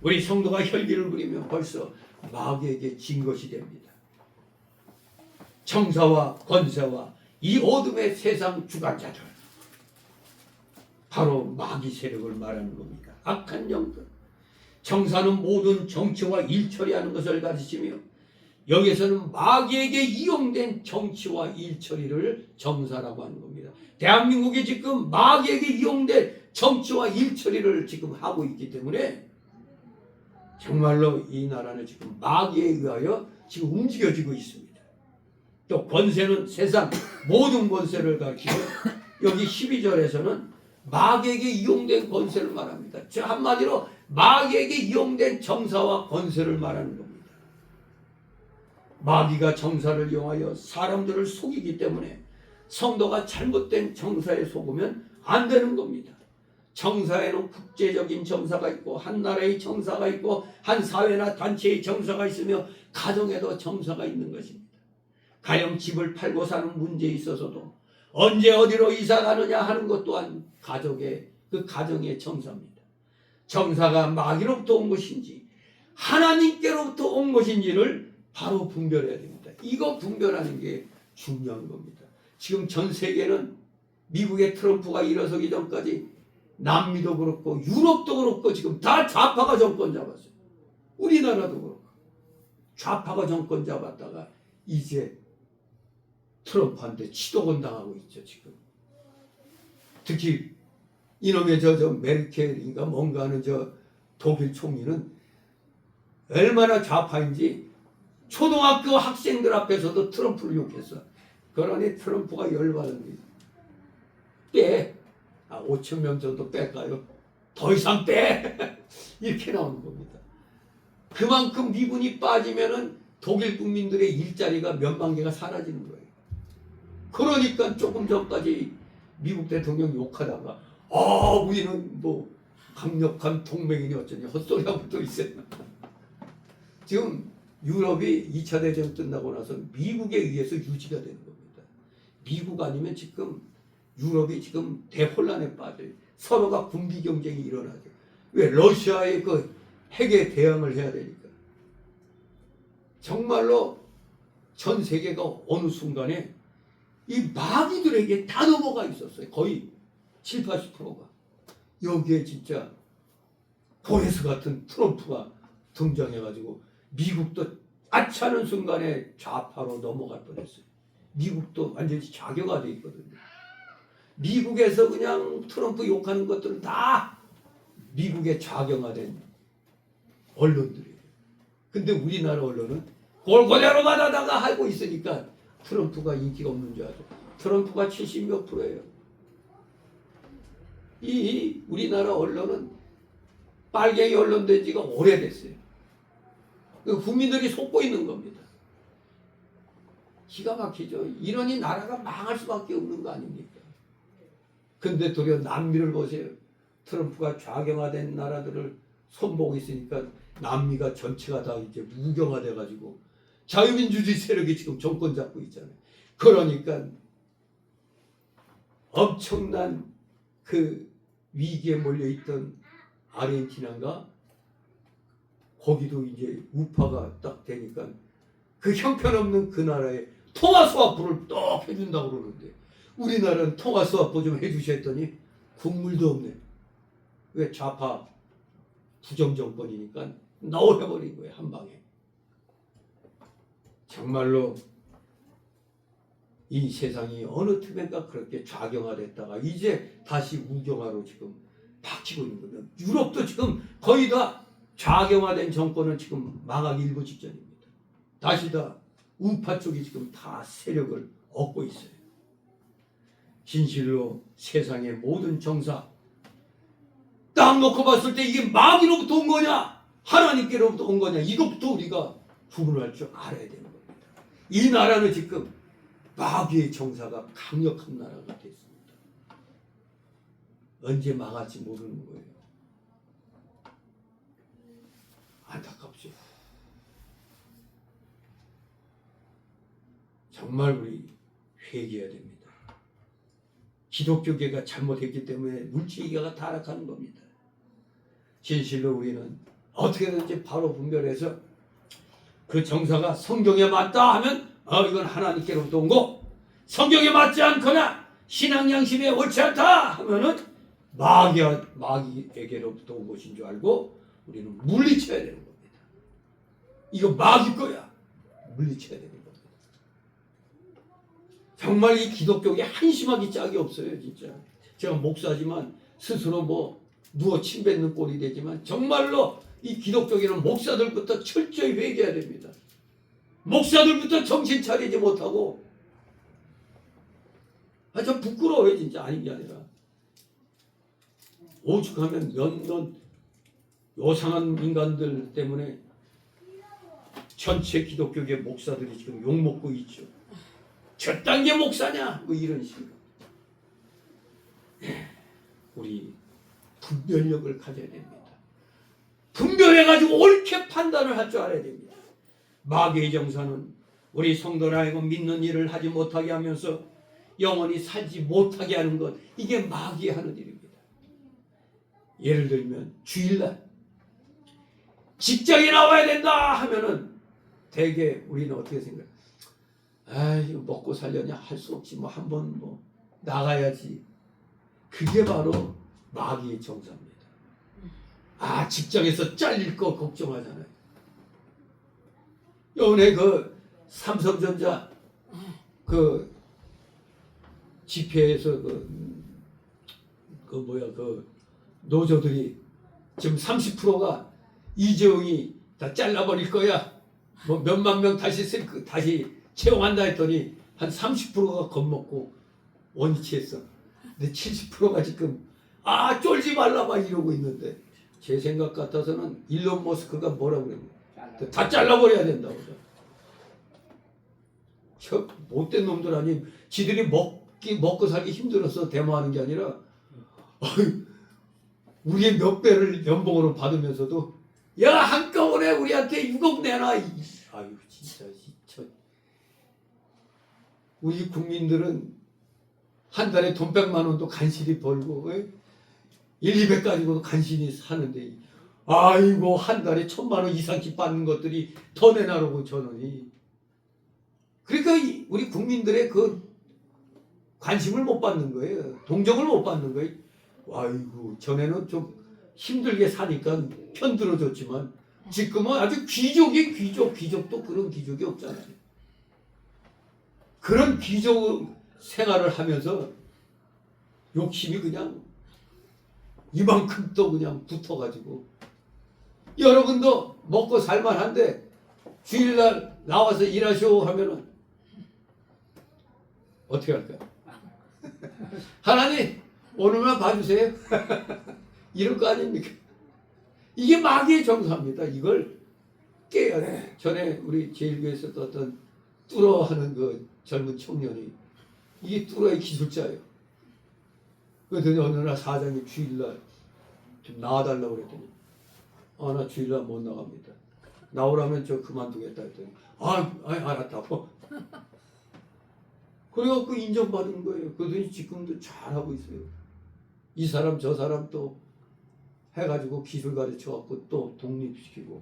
우리 성도가 혈기를 부리면 벌써 마귀에게 진 것이 됩니다. 정사와 권세와 이 어둠의 세상 주관자들, 바로 마귀 세력을 말하는 겁니다. 악한 영들. 정사는 모든 정치와 일처리하는 것을 가르치며 여기서는 마귀에게 이용된 정치와 일처리를 정사라고 하는 겁니다. 대한민국이 지금 마귀에게 이용된 정치와 일처리를 지금 하고 있기 때문에 정말로 이 나라는 지금 마귀에 의하여 지금 움직여지고 있습니다. 또 권세는 세상 모든 권세를 가르치고 여기 12절에서는 마귀에게 이용된 권세를 말합니다. 즉 한마디로 마귀에게 이용된 정사와 권세를 말하는 겁니다. 마귀가 정사를 이용하여 사람들을 속이기 때문에 성도가 잘못된 정사에 속으면 안 되는 겁니다. 정사에는 국제적인 정사가 있고 한 나라의 정사가 있고 한 사회나 단체의 정사가 있으며 가정에도 정사가 있는 것입니다. 가령 집을 팔고 사는 문제에 있어서도 언제 어디로 이사 가느냐 하는 것 또한 가정의 정사입니다. 정사가 마귀로부터 온 것인지 하나님께로부터 온 것인지를 바로 분별해야 됩니다. 이거 분별하는 게 중요한 겁니다. 지금 전 세계는 미국의 트럼프가 일어서기 전까지 남미도 그렇고 유럽도 그렇고 지금 다 좌파가 정권 잡았어요. 우리나라도 그렇고 좌파가 정권 잡았다가 이제 트럼프한테 치도건 당하고 있죠. 지금 특히 이놈의 메르켈인가 뭔가 하는 독일 총리는 얼마나 좌파인지 초등학교 학생들 앞에서도 트럼프를 욕했어. 그러니 트럼프가 열받은 거예요. 빼. 5천 명 정도 뺄까요? 더 이상 빼. 이렇게 나오는 겁니다. 그만큼 미군이 빠지면은 독일 국민들의 일자리가 몇만 개가 사라지는 거예요. 그러니까 조금 전까지 미국 대통령 욕하다가 우리는 강력한 동맹이니 어쩌니 헛소리하고 또 있어요. 지금 유럽이 2차 대전 끝나고 나서 미국에 의해서 유지가 되는 겁니다. 미국 아니면 지금 유럽이 지금 대혼란에 빠져요. 서로가 군비 경쟁이 일어나죠. 왜? 러시아의 그 핵에 대응을 해야 되니까. 정말로 전 세계가 어느 순간에 이 마귀들에게 다 넘어가 있었어요. 거의 7, 80%가. 여기에 진짜 보레스 같은 트럼프가 등장해가지고 미국도 아차하는 순간에 좌파로 넘어갈 뻔했어요. 미국도 완전히 좌교가 돼 있거든요. 미국에서 그냥 트럼프 욕하는 것들은 다 미국의 좌경화된 언론들이에요. 근데 우리나라 언론은 그걸 그대로 받아다가 하고 있으니까 트럼프가 인기가 없는 줄 알죠. 트럼프가 70몇 %예요. 이 우리나라 언론은 빨갱이 언론 된 지가 오래됐어요. 국민들이 속고 있는 겁니다. 기가 막히죠. 이러니 나라가 망할 수밖에 없는 거 아닙니까? 근데 도리어 남미를 보세요. 트럼프가 좌경화된 나라들을 손보고 있으니까 남미가 전체가 다 이제 무경화돼 가지고 자유민주주의 세력이 지금 정권 잡고 있잖아요. 그러니까 엄청난 그 위기에 몰려있던 아르헨티나인가 거기도 이제 우파가 딱 되니까 그 형편없는 그 나라에 통화스와프를 또 해준다고 그러는데 우리나라는 통화스와프 좀 해주셔 했더니 국물도 없네. 왜? 좌파 부정정권이니까 넣어버린 거예요. 한 방에. 정말로 이 세상이 어느 틈엔가 그렇게 좌경화됐다가 이제 다시 우경화로 지금 바뀌고 있는 거예요. 유럽도 지금 거의 다 좌경화된 정권은 지금 망하기 일보 직전입니다. 다시 다 우파 쪽이 지금 다 세력을 얻고 있어요. 진실로 세상의 모든 정사 딱 놓고 봤을 때 이게 마귀로부터 온 거냐 하나님께로부터 온 거냐 이것부터 우리가 구분할 줄 알아야 되는 겁니다. 이 나라는 지금 마귀의 정사가 강력한 나라가 됐습니다. 언제 망할지 모르는 거예요. 안타깝죠. 정말 우리 회개해야 됩니다. 기독교계가 잘못했기 때문에 물질계가 타락하는 겁니다. 진실로 우리는 어떻게든지 바로 분별해서 그 정사가 성경에 맞다 하면 이건 하나님께로부터 온 거, 성경에 맞지 않거나 신앙 양심에 옳지 않다 하면은 마귀에게로부터 온 것인 줄 알고 우리는 물리쳐야 되는 겁니다. 이거 마귀 거야. 물리쳐야 되는 겁니다. 정말 이 기독교에 한심하기 짝이 없어요. 진짜 제가 목사지만 스스로 뭐 누워 침 뱉는 꼴이 되지만 정말로 이 기독교계는 목사들부터 철저히 회개해야 됩니다. 목사들부터 정신 차리지 못하고 참 부끄러워요. 진짜 아닌 게 아니라 오죽하면 연던 요상한 인간들 때문에 전체 기독교계 목사들이 지금 욕먹고 있죠. 저 단계 목사냐 뭐 이런 식으로. 우리 분별력을 가져야 됩니다. 분별해가지고 옳게 판단을 할 줄 알아야 됩니다. 마귀의 정사는 우리 성도를 하여금 믿는 일을 하지 못하게 하면서 영원히 살지 못하게 하는 것, 이게 마귀의 하는 일입니다. 예를 들면 주일날 직장에 나와야 된다 하면은 대개 우리는 어떻게 생각해요? 이거 먹고 살려냐 할 수 없지 뭐 한번 뭐 나가야지. 그게 바로 마귀의 정사입니다. 직장에서 잘릴 거 걱정하잖아요. 요번에 그 삼성전자 그 집회에서 그 노조들이 지금 30%가 이재용이 다 잘라버릴 거야. 뭐 몇만 명 다시 채용한다 했더니 한 30%가 겁먹고 원위치했어. 근데 70%가 지금 쫄지 말라 막 이러고 있는데 제 생각 같아서는 일론 머스크가 뭐라고 그랬냐. 다 잘라버려야 된다고. 저 못된 놈들 아니 지들이 먹고 살기 힘들어서 데모하는 게 아니라 우리의 몇 배를 연봉으로 받으면서도 야 한꺼번에 우리한테 6억 내놔. 진짜 우리 국민들은 한 달에 돈 100만 원도 간신히 벌고 200 가지고도 간신히 사는데 아이고 한 달에 1,000만 원 이상씩 받는 것들이 더 내놔라고 저놈이. 그러니까 우리 국민들의 그 관심을 못 받는 거예요. 동정을 못 받는 거예요. 아이고 전에는 좀 힘들게 사니까 편들어줬지만 지금은 아주 귀족이 귀족. 귀족도 그런 귀족이 없잖아요. 그런 귀족 생활을 하면서 욕심이 그냥 이만큼 또 그냥 붙어가지고 여러분도 먹고 살만한데 주일날 나와서 일하시오 하면은 어떻게 할까요? 하나님 오늘만 봐주세요. 이럴 거 아닙니까? 이게 마귀의 정사입니다. 이걸 깨야 돼. 전에 우리 제일교회에서도 어떤 뚫어 하는 그 젊은 청년이 이게 뚫어의 기술자예요. 그랬더니 어느 날 사장님 주일날 좀 나와달라고 그랬더니 나 주일날 못 나갑니다. 나오라면 저 그만두겠다 했더니 알았다고. 그래갖고 인정받은 거예요. 그러더니 지금도 잘하고 있어요. 이 사람 저 사람 또 해가지고 기술 가르쳐갖고 또 독립시키고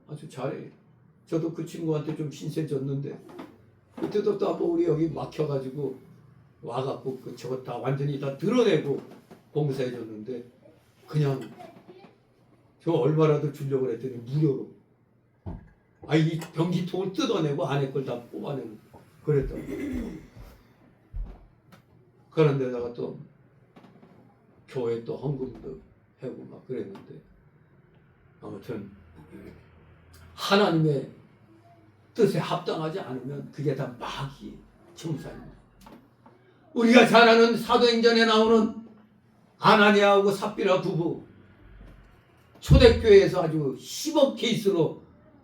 아주 잘해. 저도 그 친구한테 좀 신세 졌는데 그때도 또 한번 우리 여기 막혀가지고 와갖고 저거 다 완전히 다 드러내고 봉사해줬는데 그냥 저 얼마라도 주려고 했더니 무료로 이 변기통을 뜯어내고 안에 걸 다 뽑아내고 그랬다고. 그런데다가 또 교회 또 헌금도 하고 막 그랬는데 아무튼 하나님의 뜻에 합당하지 않으면 그게 다 마귀의 정사입니다. 우리가 잘 아는 사도행전에 나오는 아나니아하고 삽비라 부부 초대교회에서 아주 10억 케이스로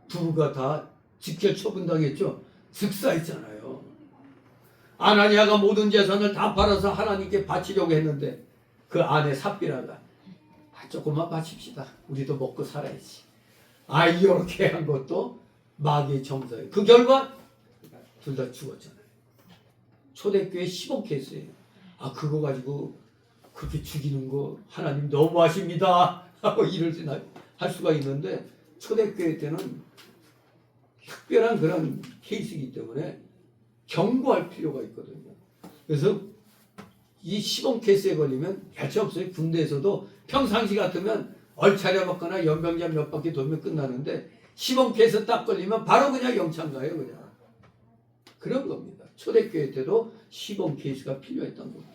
부부가 다 직결 처분당했죠. 즉사했잖아요. 아나니아가 모든 재산을 다 팔아서 하나님께 바치려고 했는데 그 아내 삽비라가 조금만 바칩시다. 우리도 먹고 살아야지. 이렇게 한 것도 마귀의 정사예요. 그 결과 둘 다 죽었잖아요. 초대교회 10억 케이스예요. 그거 가지고 그렇게 죽이는 거 하나님 너무하십니다 하고 이럴 때 할 수가 있는데 초대교회 때는 특별한 그런 케이스이기 때문에 경고할 필요가 있거든요. 그래서 이 10억 케이스에 걸리면 별체 없어요. 군대에서도 평상시 같으면 얼차려 먹거나 연병장 몇 바퀴 돌면 끝나는데 10억 케이스 딱 걸리면 바로 그냥 영창 가요. 그냥 그런 겁니다. 초대교회 때도 10억 케이스가 필요했던 겁니다.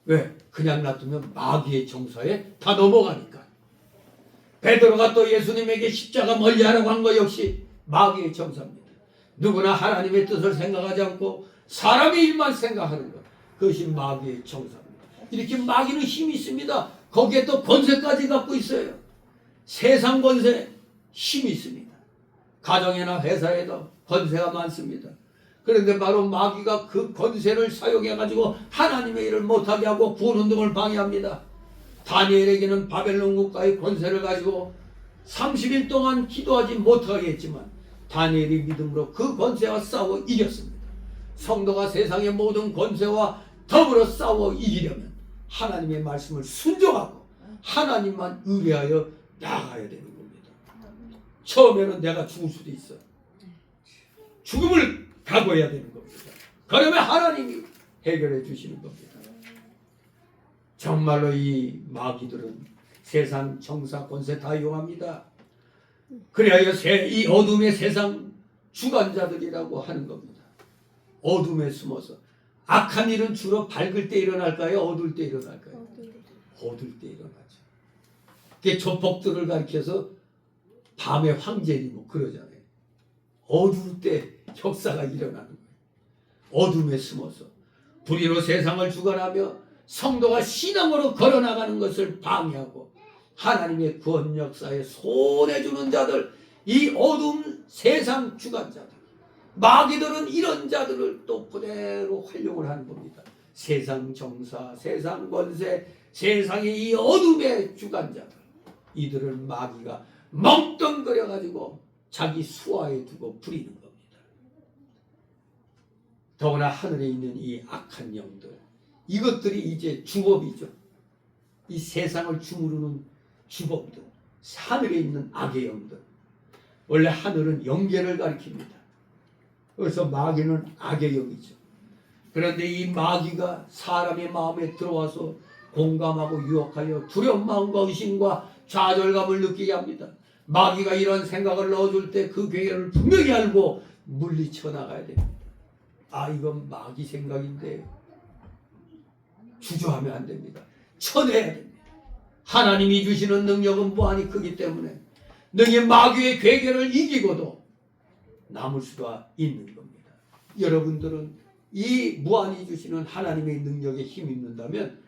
왜? 그냥 놔두면 마귀의 정사에 다 넘어가니까. 베드로가 또 예수님에게 십자가 멀리하라고 한 거 역시 마귀의 정사입니다. 누구나 하나님의 뜻을 생각하지 않고 사람의 일만 생각하는 것, 그것이 마귀의 정사입니다. 이렇게 마귀는 힘이 있습니다. 거기에 또 권세까지 갖고 있어요. 세상 권세 힘이 있습니다. 가정이나 회사에도 권세가 많습니다. 그런데 바로 마귀가 그 권세를 사용해가지고 하나님의 일을 못하게 하고 구원 운동을 방해합니다. 다니엘에게는 바벨론 국가의 권세를 가지고 30일 동안 기도하지 못하게 했지만 다니엘이 믿음으로 그 권세와 싸워 이겼습니다. 성도가 세상의 모든 권세와 더불어 싸워 이기려면 하나님의 말씀을 순종하고 하나님만 의뢰하여 나아가야 되는 겁니다. 처음에는 내가 죽을 수도 있어. 죽음을 각오해야 되는 겁니다. 그러면 하나님이 해결해 주시는 겁니다. 정말로 이 마귀들은 세상 정사 권세 다 이용합니다. 그래야 이 어둠의 세상 주관자들이라고 하는 겁니다. 어둠에 숨어서 악한 일은 주로 밝을 때 일어날까요? 어두울 때 일어날까요? 어두울 때 일어나죠. 그게 조폭들을 가리켜서 밤의 황제니 뭐 그러잖아요. 어두울 때 역사가 일어나는 거예요. 어둠에 숨어서 불의로 세상을 주관하며 성도가 신앙으로 걸어나가는 것을 방해하고 하나님의 구원 역사에 손해주는 자들, 이 어둠 세상 주관자들, 마귀들은 이런 자들을 또 그대로 활용을 하는 겁니다. 세상 정사, 세상 권세, 세상의 이 어둠의 주관자들, 이들을 마귀가 멍뚱거려가지고 자기 수하에 두고 부리는 겁니다. 더구나 하늘에 있는 이 악한 영들, 이것들이 이제 주업이죠. 이 세상을 주무르는 주범들, 하늘에 있는 악의 영들. 원래 하늘은 영계를 가리킵니다. 그래서 마귀는 악의 영이죠. 그런데 이 마귀가 사람의 마음에 들어와서 공감하고 유혹하여 두려운 마음과 의심과 좌절감을 느끼게 합니다. 마귀가 이런 생각을 넣어줄 때 그 괴를 분명히 알고 물리쳐 나가야 됩니다. 아, 이건 마귀 생각인데 주저하면 안 됩니다. 쳐내야 됩니다. 하나님이 주시는 능력은 무한히 크기 때문에 능히 마귀의 괴계를 이기고도 남을 수가 있는 겁니다. 여러분들은 이 무한히 주시는 하나님의 능력에 힘입는다면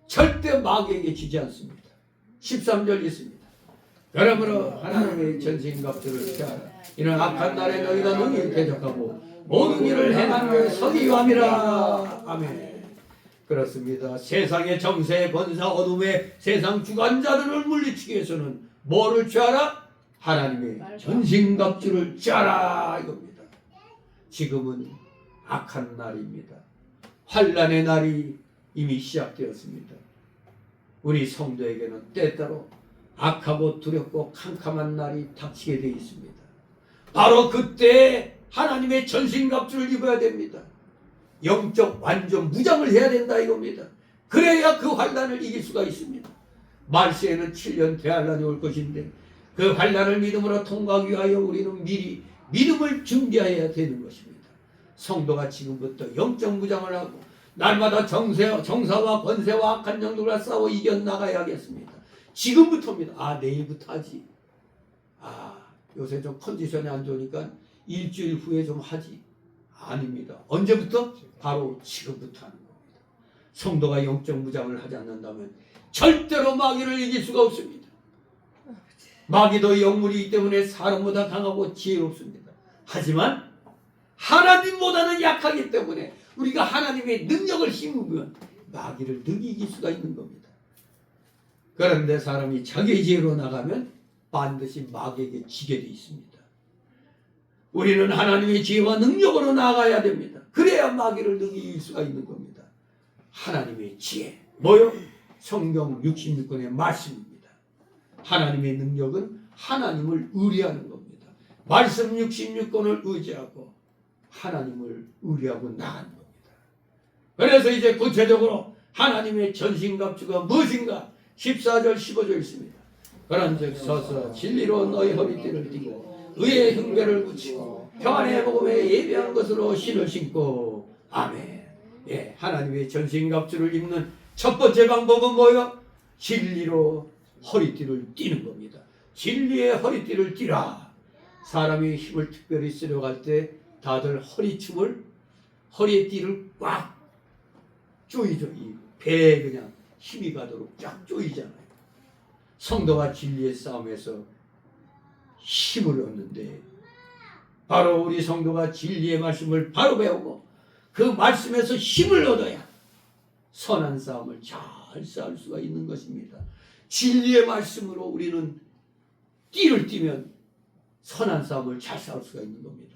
절대 마귀에게 지지 않습니다. 13절 있습니다. 그러므로 하나님의 전신갑주를 피하라. 이는 악한 날에 너희가 능히 대적하고 모든 일을 행하는 서기함이라. 아멘. 그렇습니다. 세상의 정세, 번사, 어둠의 세상 주관자들을 물리치기 위해서는 뭐를 취하라? 하나님의 전신갑주를 취하라 이겁니다. 지금은 악한 날입니다. 환난의 날이 이미 시작되었습니다. 우리 성도에게는 때때로 악하고 두렵고 캄캄한 날이 닥치게 되어 있습니다. 바로 그때 하나님의 전신갑주를 입어야 됩니다. 영적 완전 무장을 해야 된다 이겁니다. 그래야 그 환난을 이길 수가 있습니다. 말세에는 7년 대환란이 올 것인데 그 환난을 믿음으로 통과하기 위하여 우리는 미리 믿음을 준비해야 되는 것입니다. 성도가 지금부터 영적 무장을 하고 날마다 정사와 권세와 악한 영들과 싸워 이겨나가야겠습니다. 지금부터입니다. 아, 내일부터 하지. 아, 요새 좀 컨디션이 안 좋으니까 일주일 후에 좀 하지. 아닙니다. 언제부터? 바로 지금부터 하는 겁니다. 성도가 영적 무장을 하지 않는다면 절대로 마귀를 이길 수가 없습니다. 마귀도 영물이기 때문에 사람보다 강하고 지혜롭습니다. 하지만 하나님보다는 약하기 때문에 우리가 하나님의 능력을 힘입으면 마귀를 능히 이길 수가 있는 겁니다. 그런데 사람이 자기의 지혜로 나가면 반드시 마귀에게 지게 돼 있습니다. 우리는 하나님의 지혜와 능력으로 나아가야 됩니다. 그래야 마귀를 능히 이길 수가 있는 겁니다. 하나님의 지혜, 뭐요? 성경 66권의 말씀입니다. 하나님의 능력은 하나님을 의뢰하는 겁니다. 말씀 66권을 의지하고 하나님을 의뢰하고 나가는 겁니다. 그래서 이제 구체적으로 하나님의 전신갑주가 무엇인가? 14절 15절 있습니다. 그런즉 서서 진리로 너희 허리띠를 띠고 의의 흉배를 붙이고 평안의 복음에 예비한 것으로 신을 신고. 아멘. 예, 하나님의 전신갑주를 입는 첫 번째 방법은 뭐예요? 진리로 허리띠를 띠는 겁니다. 진리의 허리띠를 띠라. 사람이 힘을 특별히 쓰려고 할 때 다들 허리춤을, 허리에 띠를 꽉 조이죠. 이 배에 그냥 힘이 가도록 쫙 조이잖아요. 성도가 진리의 싸움에서 힘을 얻는데 바로 우리 성도가 진리의 말씀을 바로 배우고 그 말씀에서 힘을 얻어야 선한 싸움을 잘 싸울 수가 있는 것입니다. 진리의 말씀으로 우리는 띠를 띠면 선한 싸움을 잘 싸울 수가 있는 겁니다.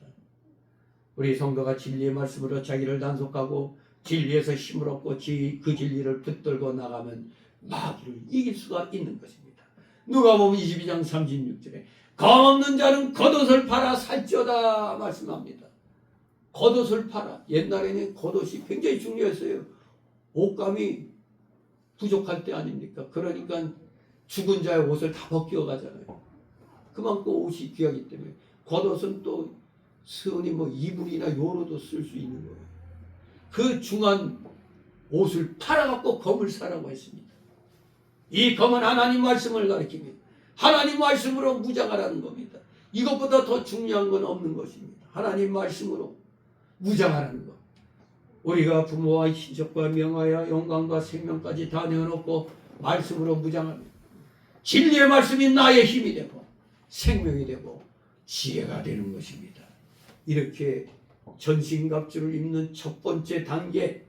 우리 성도가 진리의 말씀으로 자기를 단속하고 진리에서 힘을 얻고 그 진리를 붙들고 나가면 마귀를 이길 수가 있는 것입니다. 누가복음 22장 36절에 검없는 자는 겉옷을 팔아 살지어다 말씀합니다. 겉옷을 팔아. 옛날에는 겉옷이 굉장히 중요했어요. 옷감이 부족할 때 아닙니까? 그러니까 죽은 자의 옷을 다 벗겨 가잖아요. 그만큼 옷이 귀하기 때문에 겉옷은 또 스은이 뭐 이불이나 요로도 쓸 수 있는 거예요. 그 중한 옷을 팔아갖고 검을 사라고 했습니다. 이 검은 하나님 말씀을 가리킵니다. 하나님 말씀으로 무장하라는 겁니다. 이것보다 더 중요한 건 없는 것입니다. 하나님 말씀으로 무장하라는 것. 우리가 부모와 친척과 명하여 영광과 생명까지 다 내어놓고 말씀으로 무장합니다. 진리의 말씀이 나의 힘이 되고 생명이 되고 지혜가 되는 것입니다. 이렇게 전신갑주를 입는 첫 번째 단계,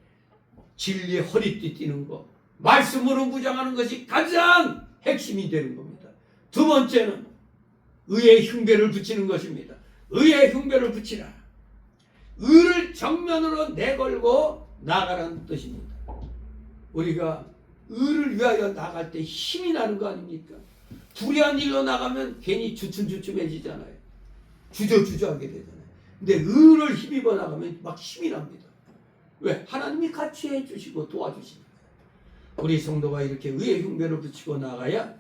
진리의 허리띠 띠는 것, 말씀으로 무장하는 것이 가장 핵심이 되는 겁니다. 두 번째는 의의 흉배를 붙이는 것입니다. 의의 흉배를 붙이라. 의를 정면으로 내걸고 나가라는 뜻입니다. 우리가 의를 위하여 나갈 때 힘이 나는 거 아닙니까? 불의한 일로 나가면 괜히 주춤주춤해지잖아요. 주저주저하게 되잖아요. 근데 의를 힘입어 나가면 막 힘이 납니다. 왜? 하나님이 같이 해주시고 도와주시니까. 우리 성도가 이렇게 의의 흉배를 붙이고 나가야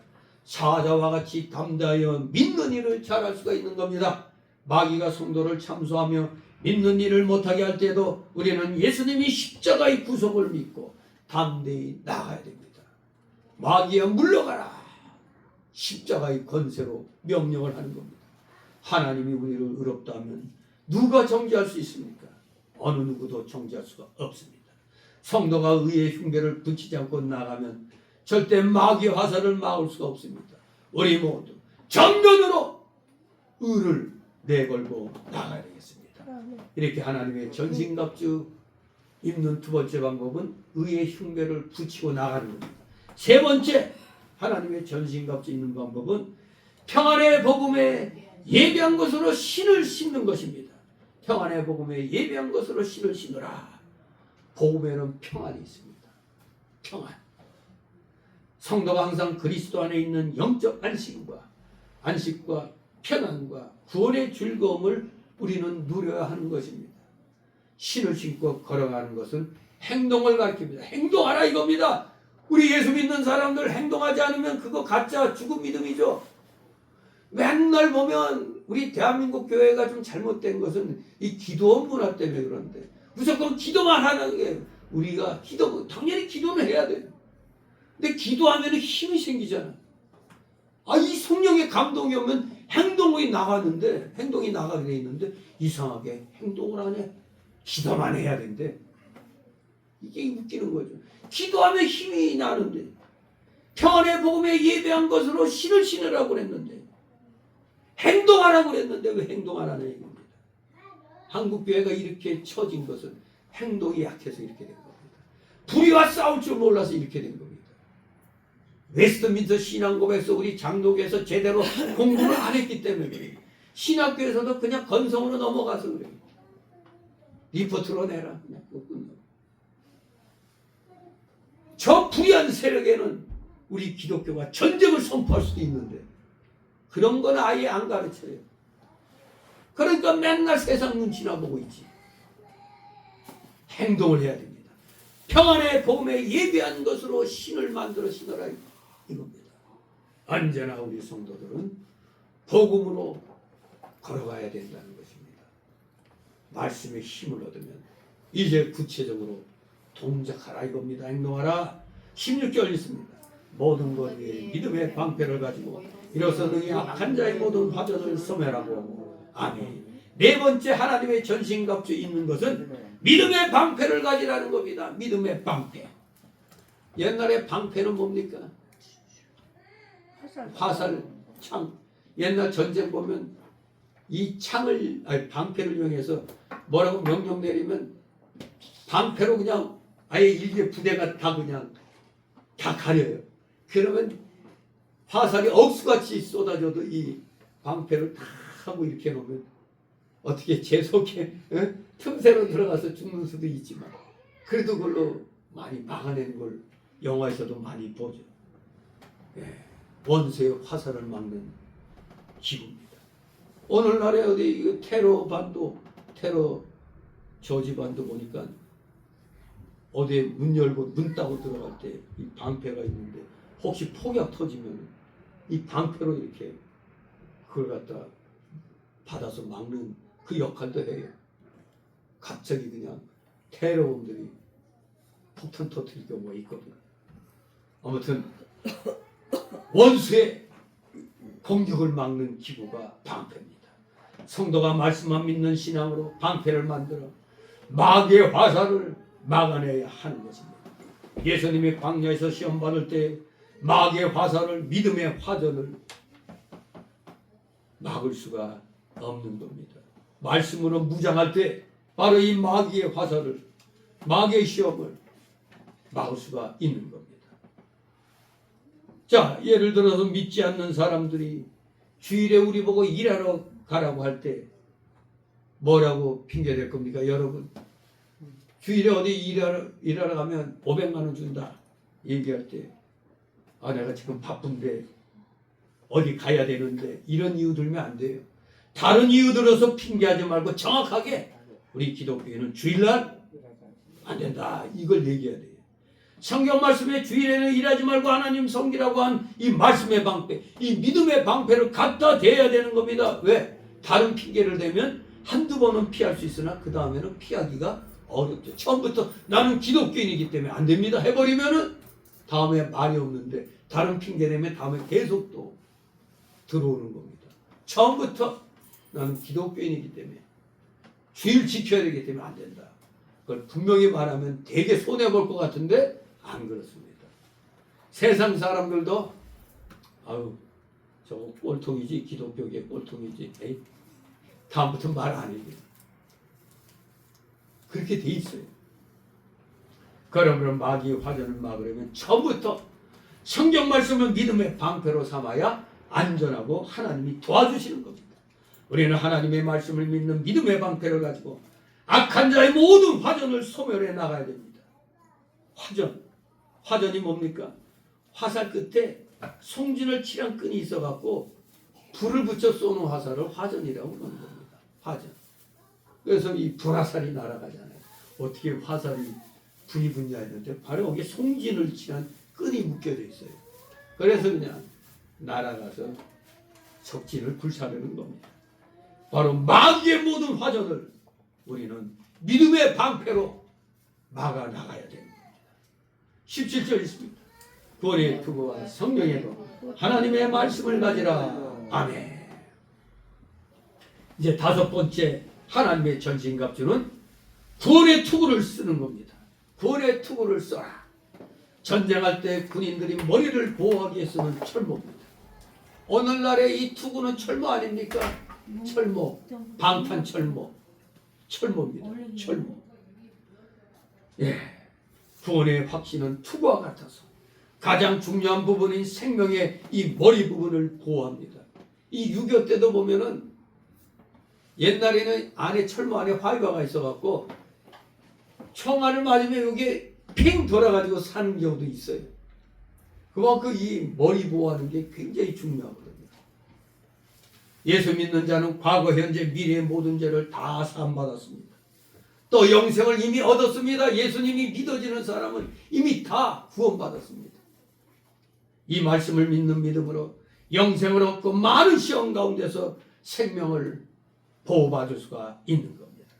사자와 같이 담대하여 믿는 일을 잘할 수가 있는 겁니다. 마귀가 성도를 참소하며 믿는 일을 못하게 할 때도 우리는 예수님이 십자가의 구속을 믿고 담대히 나가야 됩니다. 마귀야 물러가라. 십자가의 권세로 명령을 하는 겁니다. 하나님이 우리를 의롭다 하면 누가 정죄할 수 있습니까? 어느 누구도 정죄할 수가 없습니다. 성도가 의의 흉배를 붙이지 않고 나가면 절대 마귀 화살을 막을 수가 없습니다. 우리 모두 정면으로 의를 내걸고 나가야 되겠습니다. 이렇게 하나님의 전신갑주 입는 두 번째 방법은 의의 흉배를 붙이고 나가는 겁니다. 세 번째 하나님의 전신갑주 입는 방법은 평안의 복음에 예비한 것으로 신을 신는 것입니다. 평안의 복음에 예비한 것으로 신을 신으라. 복음에는 평안이 있습니다. 평안. 성도가 항상 그리스도 안에 있는 영적 안식과 평안과 구원의 즐거움을 우리는 누려야 하는 것입니다. 신을 신고 걸어가는 것은 행동을 가리킵니다. 행동하라 이겁니다. 우리 예수 믿는 사람들 행동하지 않으면 그거 가짜 죽은 믿음이죠. 맨날 보면 우리 대한민국 교회가 좀 잘못된 것은 이 기도원 문화 때문에 그런데 무조건 기도만 하는 게 우리가 당연히 기도는 해야 돼요. 근데 기도하면 힘이 생기잖아. 이 성령의 감동이 오면 행동이 나가게 돼 있는데 이상하게 행동을 안 해. 기도만 해야 된대. 이게 웃기는 거죠. 기도하면 힘이 나는데 평안의 복음에 예배한 것으로 신을 신으라고 그랬는데 행동하라고 그랬는데 왜 행동 안 하냐 이겁니다. 한국 교회가 이렇게 처진 것은 행동이 약해서 이렇게 된 겁니다. 불의와 싸울 줄 몰라서 이렇게 된 겁니다. 웨스트민스터 신앙고백서 우리 장로교에서 제대로 공부를 안 했기 때문에 그래요. 신학교에서도 그냥 건성으로 넘어가서 그래요. 리포트로 내라. 그냥 끝나고. 저 불의한 세력에는 우리 기독교가 전쟁을 선포할 수도 있는데 그런 건 아예 안 가르쳐요. 그러니까 맨날 세상 눈치나 보고 있지. 행동을 해야 됩니다. 평안의 복음에 예비한 것으로 신을 만들어 신어라 이겁니다. 언제나 우리 성도들은 복음으로 걸어가야 된다는 것입니다. 말씀의 힘을 얻으면 이제 구체적으로 동작하라 이겁니다. 행동하라. 16절 있습니다. 모든 것 위에 믿음의 방패를 가지고 이로써 너희 악한 자의 모든 화전을 소멸하고 하고 아멘. 네 번째 하나님의 전신갑주 있는 것은 믿음의 방패를 가지라는 겁니다. 믿음의 방패. 옛날에 방패는 뭡니까? 화살, 창. 옛날 전쟁 보면 이 방패를 이용해서 뭐라고 명령 내리면 방패로 그냥 아예 일개 부대가 다 그냥 다 가려요. 그러면 화살이 억수같이 쏟아져도 이 방패를 다 하고 이렇게 놓으면 어떻게 재속에 틈새로 들어가서 죽는 수도 있지만 그래도 그걸로 많이 막아내는 걸 영화에서도 많이 보죠. 원수의 화살을 막는 기구입니다. 오늘날에 어디 테러 저지반도 보니까 어디에 문 열고 문 따고 들어갈 때 이 방패가 있는데 혹시 폭약 터지면 이 방패로 이렇게 그걸 갖다 받아서 막는 그 역할도 해요. 갑자기 그냥 테러범들이 폭탄 터뜨릴 경우가 있거든요. 아무튼 원수의 공격을 막는 기구가 방패입니다. 성도가 말씀만 믿는 신앙으로 방패를 만들어 마귀의 화살을 막아내야 하는 것입니다. 예수님이 광야에서 시험 받을 때 마귀의 화살을 믿음의 화전을 막을 수가 없는 겁니다. 말씀으로 무장할 때 바로 이 마귀의 화살을 마귀의 시험을 막을 수가 있는 겁니다. 자, 예를 들어서 믿지 않는 사람들이 주일에 우리 보고 일하러 가라고 할 때 뭐라고 핑계댈 겁니까? 여러분 주일에 어디 일하러 가면 500만 원 준다. 얘기할 때 내가 지금 바쁜데 어디 가야 되는데 이런 이유 들면 안 돼요. 다른 이유 들어서 핑계하지 말고 정확하게 우리 기독교인은 주일날 안 된다. 이걸 얘기해야 돼요. 성경 말씀에 주일에는 일하지 말고 하나님 섬기라고 한 이 말씀의 방패, 이 믿음의 방패를 갖다 대야 되는 겁니다. 왜? 다른 핑계를 대면 한두 번은 피할 수 있으나 그 다음에는 피하기가 어렵죠. 처음부터 나는 기독교인이기 때문에 안 됩니다 해버리면은 다음에 말이 없는데 다른 핑계 대면 다음에 계속 또 들어오는 겁니다. 처음부터 나는 기독교인이기 때문에 주일 지켜야 되기 때문에 안 된다. 그걸 분명히 말하면 되게 손해볼 것 같은데 안 그렇습니다. 세상 사람들도 저거 꼴통이지, 기독교계 꼴통이지, 에이, 다음부터 말 안 해요. 그렇게 돼 있어요. 그러면 마귀의 화전을 막으려면 처음부터 성경 말씀을 믿음의 방패로 삼아야 안전하고 하나님이 도와주시는 겁니다. 우리는 하나님의 말씀을 믿는 믿음의 방패를 가지고 악한 자의 모든 화전을 소멸해 나가야 됩니다. 화전이 뭡니까? 화살 끝에 송진을 칠한 끈이 있어갖고 불을 붙여 쏘는 화살을 화전이라고 부르는 겁니다. 화전. 그래서 이 불화살이 날아가잖아요. 어떻게 화살이 불이 붙냐 했는데 바로 거기에 송진을 칠한 끈이 묶여져 있어요. 그래서 그냥 날아가서 적진을 불사르는 겁니다. 바로 마귀의 모든 화전을 우리는 믿음의 방패로 막아 나가야 됩니다. 17절 있습니다. 구원의 투구와 성령의 도 하나님의 말씀을 가지라. 아멘. 이제 다섯 번째 하나님의 전신갑주는 구원의 투구를 쓰는 겁니다. 구원의 투구를 써라. 전쟁할 때 군인들이 머리를 보호하기 위해 쓰는 철모입니다. 오늘날의 이 투구는 철모 아닙니까? 철모, 방탄철모, 철모입니다. 철모. 예, 구원의 확신은 투구와 같아서 가장 중요한 부분인 생명의 이 머리 부분을 보호합니다. 이 6.25 때도 보면은 옛날에는 안에 철모 안에 화이바가 있어갖고 총알을 맞으면 이게 핑 돌아가지고 사는 경우도 있어요. 그만큼 이 머리 보호하는 게 굉장히 중요하거든요. 예수 믿는 자는 과거, 현재, 미래의 모든 죄를 다 사함받았습니다. 또 영생을 이미 얻었습니다. 예수님이 믿어지는 사람은 이미 다 구원받았습니다. 이 말씀을 믿는 믿음으로 영생을 얻고 많은 시험 가운데서 생명을 보호받을 수가 있는 겁니다.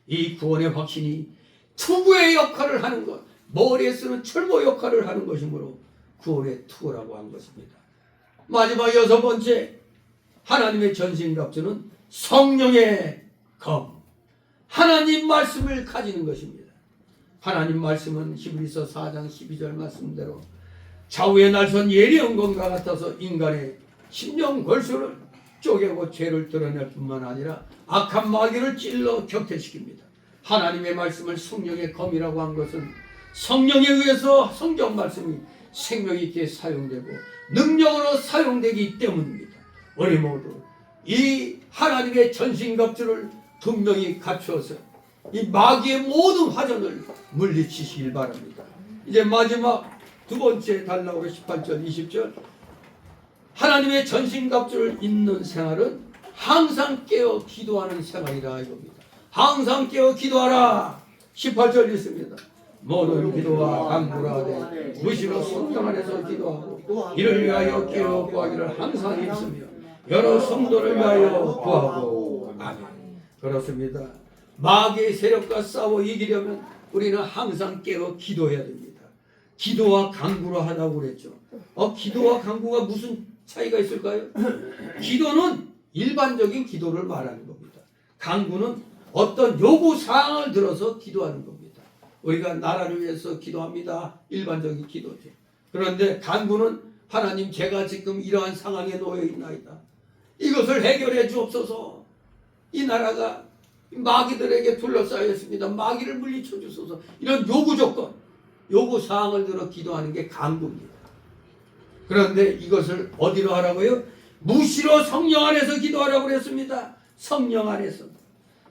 이 구원의 확신이 투구의 역할을 하는 것, 머리에 쓰는 철모 역할을 하는 것이므로 구원의 투구라고 한 것입니다. 마지막 여섯 번째 하나님의 전신갑주는 성령의 검, 하나님 말씀을 가지는 것입니다. 하나님 말씀은 히브리서 4장 12절 말씀대로 좌우의 날선 예리언건과 같아서 인간의 심령 골수를 쪼개고 죄를 드러낼 뿐만 아니라 악한 마귀를 찔러 격퇴시킵니다. 하나님의 말씀을 성령의 검이라고 한 것은 성령에 의해서 성경 말씀이 생명 있게 사용되고 능력으로 사용되기 때문입니다. 우리 모두 이 하나님의 전신갑주를 분명히 갖추어서 이 마귀의 모든 화전을 물리치시길 바랍니다. 이제 마지막 두 번째 달라고 18절 20절 하나님의 전신갑주를 입는 생활은 항상 깨어 기도하는 생활이라 이겁니다. 항상 깨어 기도하라. 18절 있습니다. 모든 기도와 간구를 하되 무시로 성령 안에서 기도하고 이를 위하여 깨어 구하기를 항상 힘쓰며 여러 성도를 위하여 구하고. 아멘. 그렇습니다. 마귀의 세력과 싸워 이기려면 우리는 항상 깨어 기도해야 됩니다. 기도와 간구로 하라고 그랬죠. 기도와 간구가 무슨 차이가 있을까요? 기도는 일반적인 기도를 말하는 겁니다. 간구는 어떤 요구사항을 들어서 기도하는 겁니다. 우리가 나라를 위해서 기도합니다. 일반적인 기도죠. 그런데 간구는 하나님 제가 지금 이러한 상황에 놓여 있나이다. 이것을 해결해 주옵소서. 이 나라가 마귀들에게 둘러싸여 있습니다. 마귀를 물리쳐 주소서. 이런 요구 조건, 요구 사항을 들어 기도하는 게 간구입니다. 그런데 이것을 어디로 하라고요? 무시로 성령 안에서 기도하라고 그랬습니다. 성령 안에서.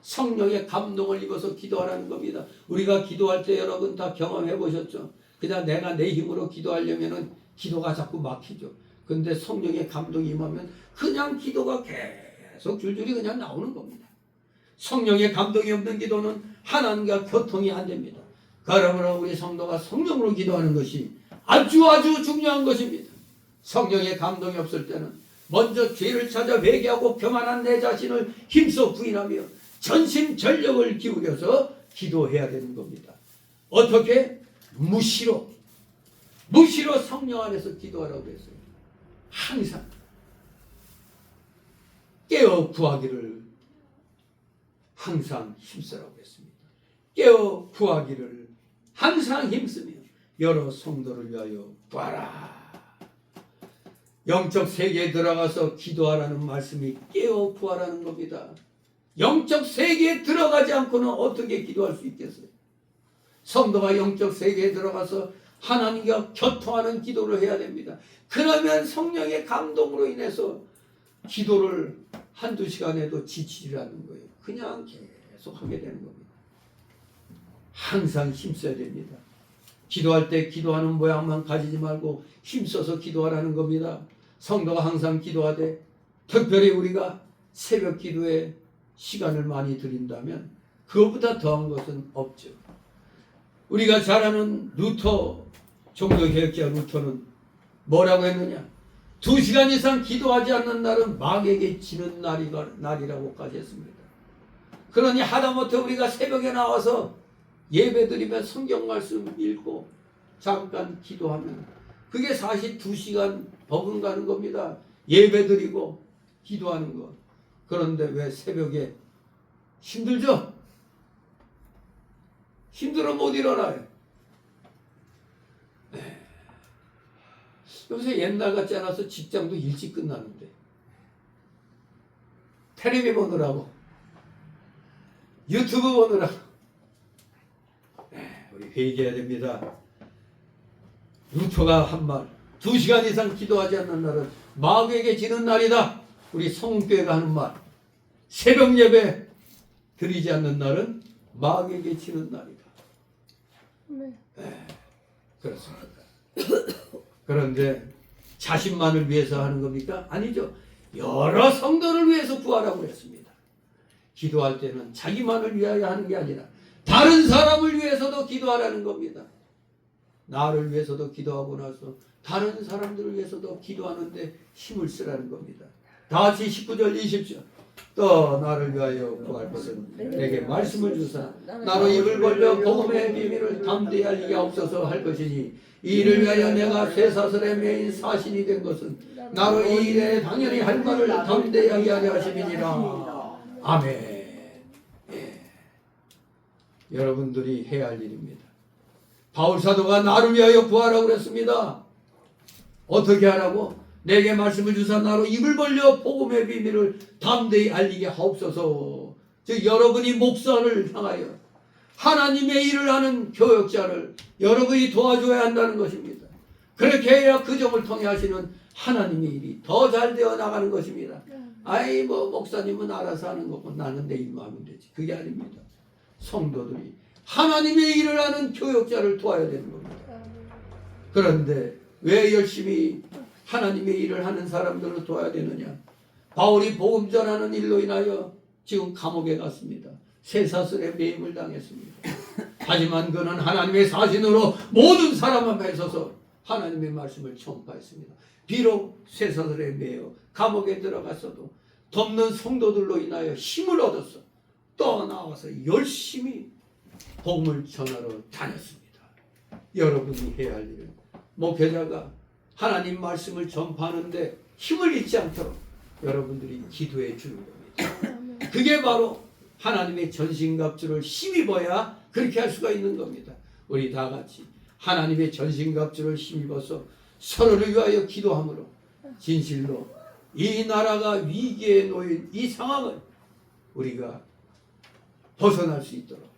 성령의 감동을 입어서 기도하라는 겁니다. 우리가 기도할 때 여러분 다 경험해 보셨죠? 그냥 내가 내 힘으로 기도하려면은 기도가 자꾸 막히죠. 근데 성령의 감동이 임하면 그냥 기도가 계속 줄줄이 그냥 나오는 겁니다. 성령의 감동이 없는 기도는 하나님과 교통이 안 됩니다. 그러므로 우리 성도가 성령으로 기도하는 것이 아주 중요한 것입니다. 성령의 감동이 없을 때는 먼저 죄를 찾아 회개하고 교만한 내 자신을 힘써 부인하며 전심전력을 기울여서 기도해야 되는 겁니다. 어떻게? 무시로 성령 안에서 기도하라고 했어요. 항상 깨어 구하기를 항상 힘쓰라고 했습니다. 깨어 구하기를 항상 힘쓰며 여러 성도를 위하여 구하라. 영적 세계에 들어가서 기도하라는 말씀이 깨어 구하라는 겁니다. 영적 세계에 들어가지 않고는 어떻게 기도할 수 있겠어요? 성도가 영적 세계에 들어가서 하나님과 교통하는 기도를 해야 됩니다. 그러면 성령의 감동으로 인해서 기도를 한두 시간 해도 지치지 않는 거예요. 그냥 계속 하게 되는 겁니다. 항상 힘써야 됩니다. 기도할 때 기도하는 모양만 가지지 말고 힘써서 기도하라는 겁니다. 성도가 항상 기도하되 특별히 우리가 새벽 기도에 시간을 많이 들인다면 그것보다 더한 것은 없죠. 우리가 잘 아는 루터, 종교개혁자 루터는 뭐라고 했느냐? 2시간 이상 기도하지 않는 날은 마귀에게 지는 날이라고까지 했습니다. 그러니 하다못해 우리가 새벽에 나와서 예배드리며 성경 말씀 읽고 잠깐 기도하면 그게 사실 2시간 버금가는 겁니다. 예배드리고 기도하는 것. 그런데 왜 새벽에 힘들죠? 힘들어 못 일어나요. 요새 옛날 같지 않아서 직장도 일찍 끝나는데 텔레비 보느라고 유튜브 보느라고 우리 회개해야 됩니다. 루터가 한 말, 2시간 이상 기도하지 않는 날은 마귀에게 지는 날이다. 우리 성교회가 하는 말, 새벽 예배 드리지 않는 날은 마귀에게 지는 날이다. 그렇습니다. 그런데 자신만을 위해서 하는 겁니까? 아니죠. 여러 성도를 위해서 구하라고 했습니다. 기도할 때는 자기만을 위하여 하는 게 아니라 다른 사람을 위해서도 기도하라는 겁니다. 나를 위해서도 기도하고 나서 다른 사람들을 위해서도 기도하는데 힘을 쓰라는 겁니다. 다 같이 19절 20절. 또 나를 위하여 구할 것은 내게 말씀을 주사 나로 입을 벌려 복음의 비밀을 담대히 알리게 없어서 할 것이니 이를 위하여 내가 쇠사슬의 메인 사신이 된 것은 나로 이 일에 당연히 할 말을 담대히 하게 하심이니라. 아멘. 예. 여러분들이 해야 할 일입니다. 바울 사도가 나를 위하여 구하라고 그랬습니다. 어떻게 하라고? 내게 말씀을 주사 나로 입을 벌려 복음의 비밀을 담대히 알리게 하옵소서. 즉 여러분이 목사를 향하여 하나님의 일을 하는 교역자를 여러분이 도와줘야 한다는 것입니다. 그렇게 해야 그 점을 통해 하시는 하나님의 일이 더 잘 되어 나가는 것입니다. 아이 뭐 목사님은 알아서 하는 거고 나는 내 일만 하면 되지. 그게 아닙니다. 성도들이 하나님의 일을 하는 교역자를 도와야 되는 겁니다. 그런데 왜 열심히 하나님의 일을 하는 사람들을 도와야 되느냐? 바울이 복음 전하는 일로 인하여 지금 감옥에 갔습니다. 쇠사슬에 매임을 당했습니다. 하지만 그는 하나님의 사신으로 모든 사람 앞에 서서 하나님의 말씀을 전파했습니다. 비록 쇠사슬에 매여 감옥에 들어갔어도 돕는 성도들로 인하여 힘을 얻었어. 또 나와서 열심히 복음을 전하러 다녔습니다. 여러분이 해야 할 일은 목회자가 하나님 말씀을 전파하는데 힘을 잃지 않도록 여러분들이 기도해 주는 겁니다. 그게 바로 하나님의 전신갑주를 힘입어야 그렇게 할 수가 있는 겁니다. 우리 다 같이 하나님의 전신갑주를 힘입어서 서로를 위하여 기도함으로 진실로 이 나라가 위기에 놓인 이 상황을 우리가 벗어날 수 있도록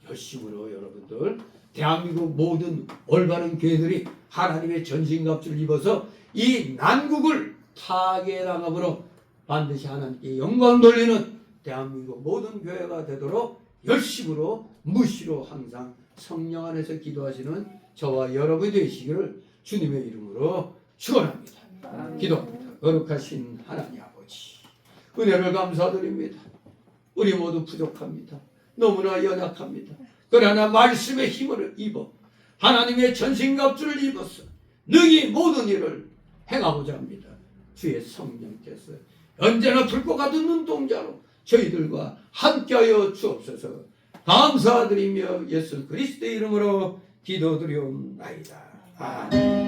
열심으로 여러분들 대한민국 모든 올바른 교회들이 하나님의 전신갑주를 입어서 이 난국을 타개당함으로 반드시 하나님께 영광 돌리는 대한민국 모든 교회가 되도록 열심으로 무시로 항상 성령 안에서 기도하시는 저와 여러분이 되시기를 주님의 이름으로 축원합니다. 기도합니다. 거룩하신 하나님 아버지, 은혜를 감사드립니다. 우리 모두 부족합니다. 너무나 연약합니다. 그러나 말씀의 힘을 입어 하나님의 전신갑주를 입어서 능히 모든 일을 행하고자 합니다. 주의 성령께서 언제나 불과 같은 눈동자로 저희들과 함께하여 주옵소서. 감사드리며 예수 그리스도의 이름으로 기도드리옵나이다. 아멘.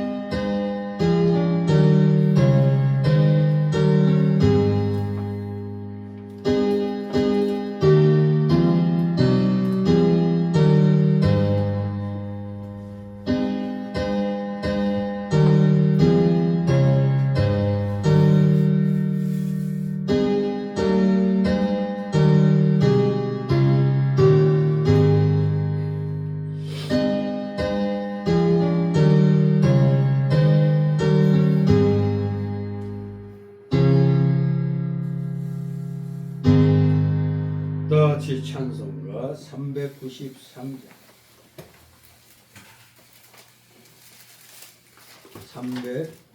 다같이 찬송가 393장 300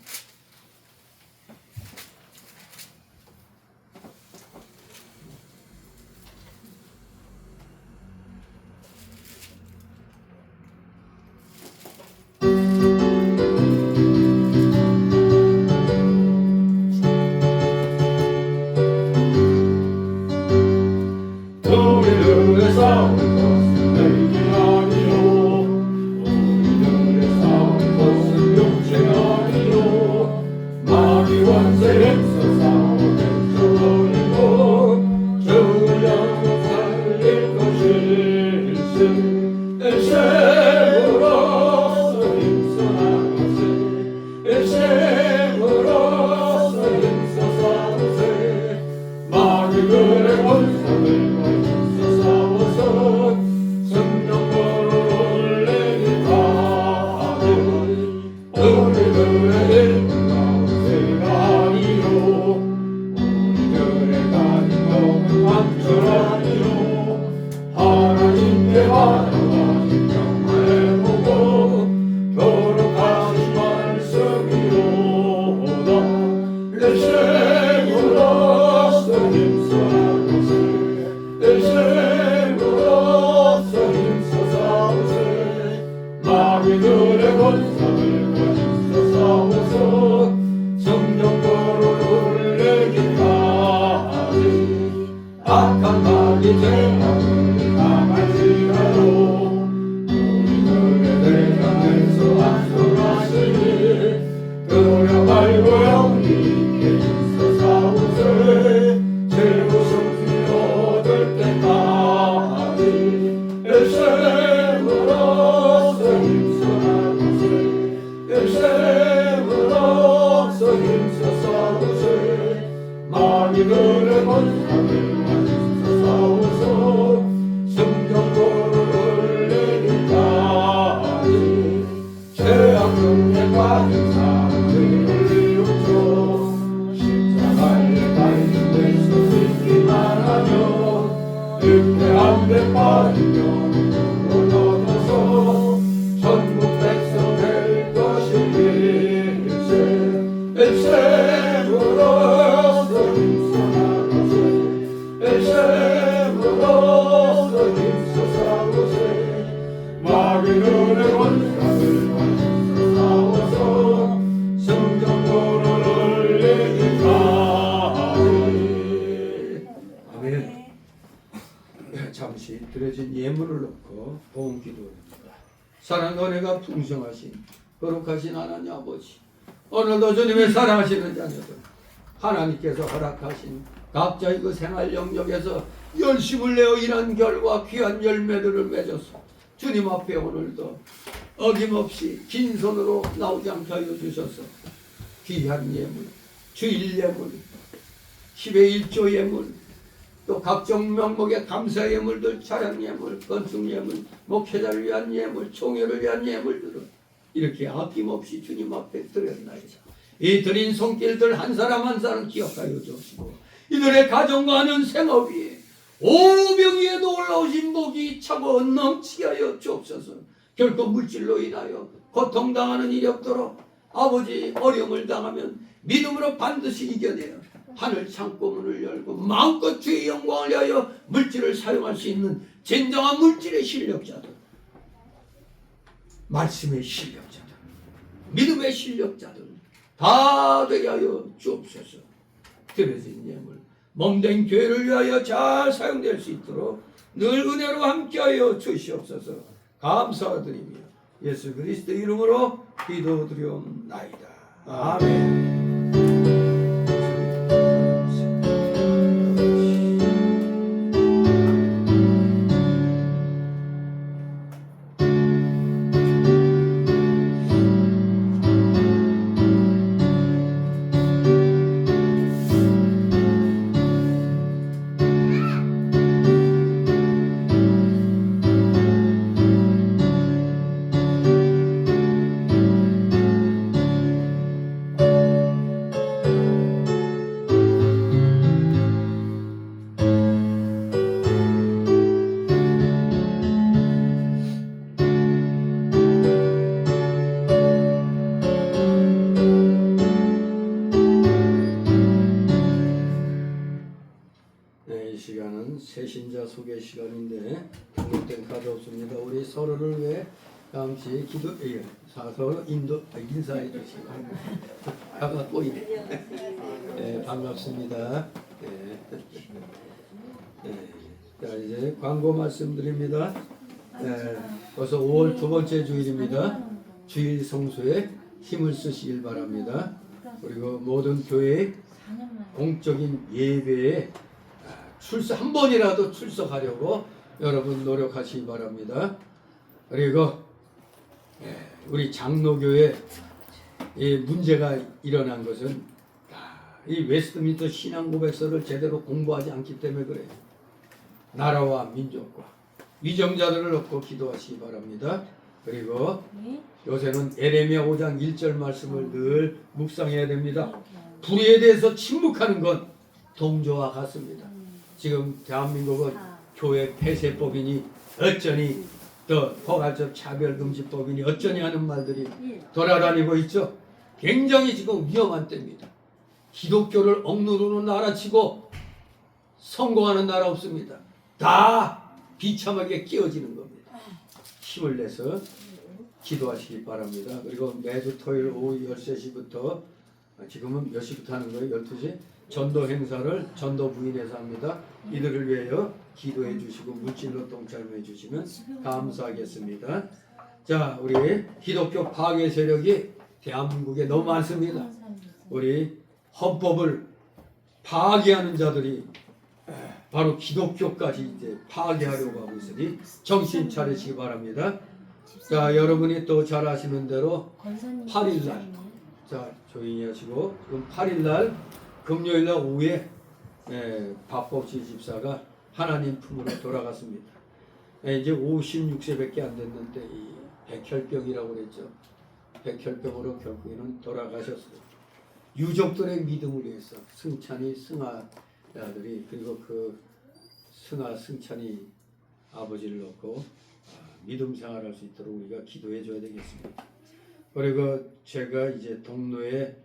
잠시 드려진 예물을 놓고 보험 기도합니다. 사랑과 은혜가 풍성하신 거룩하신 하나님 아버지, 오늘도 주님의 사랑하시는 자녀들, 하나님께서 허락하신 각자의 그 생활 영역에서 열심을 내어 일한 결과 귀한 열매들을 맺어서 주님 앞에 오늘도 어김없이 긴 손으로 나오지 않게 하여 주셔서 귀한 예물, 주일 예물, 10의 1조 예물, 또 각종 명목의 감사 예물들, 차량 예물, 건축 예물, 목회자를 위한 예물, 총회를 위한 예물들을 이렇게 아낌없이 주님 앞에 드렸나이다. 이 드린 손길들 한 사람 한 사람 기억하여 주시고 이들의 가정과 하는 생업 위에 오병 위에도 올라오신 복이 차고 넘치게 하여 주옵소서. 결코 물질로 인하여 고통당하는 일이 없도록 아버지 어려움을 당하면 믿음으로 반드시 이겨내어 하늘 창고문을 열고 마음껏 주의 영광을 위하여 물질을 사용할 수 있는 진정한 물질의 실력자들, 말씀의 실력자들, 믿음의 실력자들 다 되게 하여 주옵소서. 드려진 예물 몸된 교회를 위하여 잘 사용될 수 있도록 늘 은혜로 함께하여 주시옵소서. 감사드리며 예수 그리스도 이름으로 기도드리옵나이다. 아멘. 이 시간은 새신자 소개 시간인데 등록된 카드 없습니다. 우리 서로를 위해 다음시 기도 서로 인사해 주시고 아까 꼬이네. 네, 반갑습니다. 네. 네. 자 이제 광고 말씀드립니다. 네, 벌써 5월 두 번째 주일입니다. 주일 성수에 힘을 쓰시길 바랍니다. 그리고 모든 교회 공적인 예배에 한 번이라도 출석하려고 여러분 노력하시기 바랍니다. 그리고 우리 장로교회 문제가 일어난 것은 이 웨스트민스터 신앙고백서를 제대로 공부하지 않기 때문에 그래요. 나라와 민족과 위정자들을 놓고 기도하시기 바랍니다. 그리고 요새는 에레미야 5장 1절 말씀을 늘 묵상해야 됩니다. 불의에 대해서 침묵하는 건 동조와 같습니다. 지금 대한민국은 교회 폐쇄법이니 어쩌니 또 포괄적 차별금지법이니 어쩌니 하는 말들이 돌아다니고 있죠. 굉장히 지금 위험한 때입니다. 기독교를 억누르는 나라치고 성공하는 나라 없습니다. 다 비참하게 끼어지는 겁니다. 힘을 내서 기도하시기 바랍니다. 그리고 매주 토요일 오후 13시부터 지금은 몇 시부터 하는 거예요? 12시? 전도 행사를 전도 부인에서 합니다. 이들을 위하여 기도해 주시고 물질로 동참해 주시면 감사하겠습니다. 자, 우리 기독교 파괴 세력이 대한민국에 너무 많습니다. 우리 헌법을 파괴하는 자들이 바로 기독교까지 이제 파괴하려고 하고 있으니 정신 차리시기 바랍니다. 자, 여러분이 또 잘 아시는 대로 8일날, 자 조용히 하시고, 지금 8일날 금요일날 오후에 박복지 집사가 하나님 품으로 돌아갔습니다. 이제 56세밖에 안 됐는데 이 백혈병이라고 그랬죠. 백혈병으로 결국에는 돌아가셨어요. 유족들의 믿음을 위해서 승찬이 승아들이, 그리고 그 승찬이 아버지를 놓고 믿음 생활할 수 있도록 우리가 기도해 줘야 되겠습니다. 그리고 제가 이제 동로의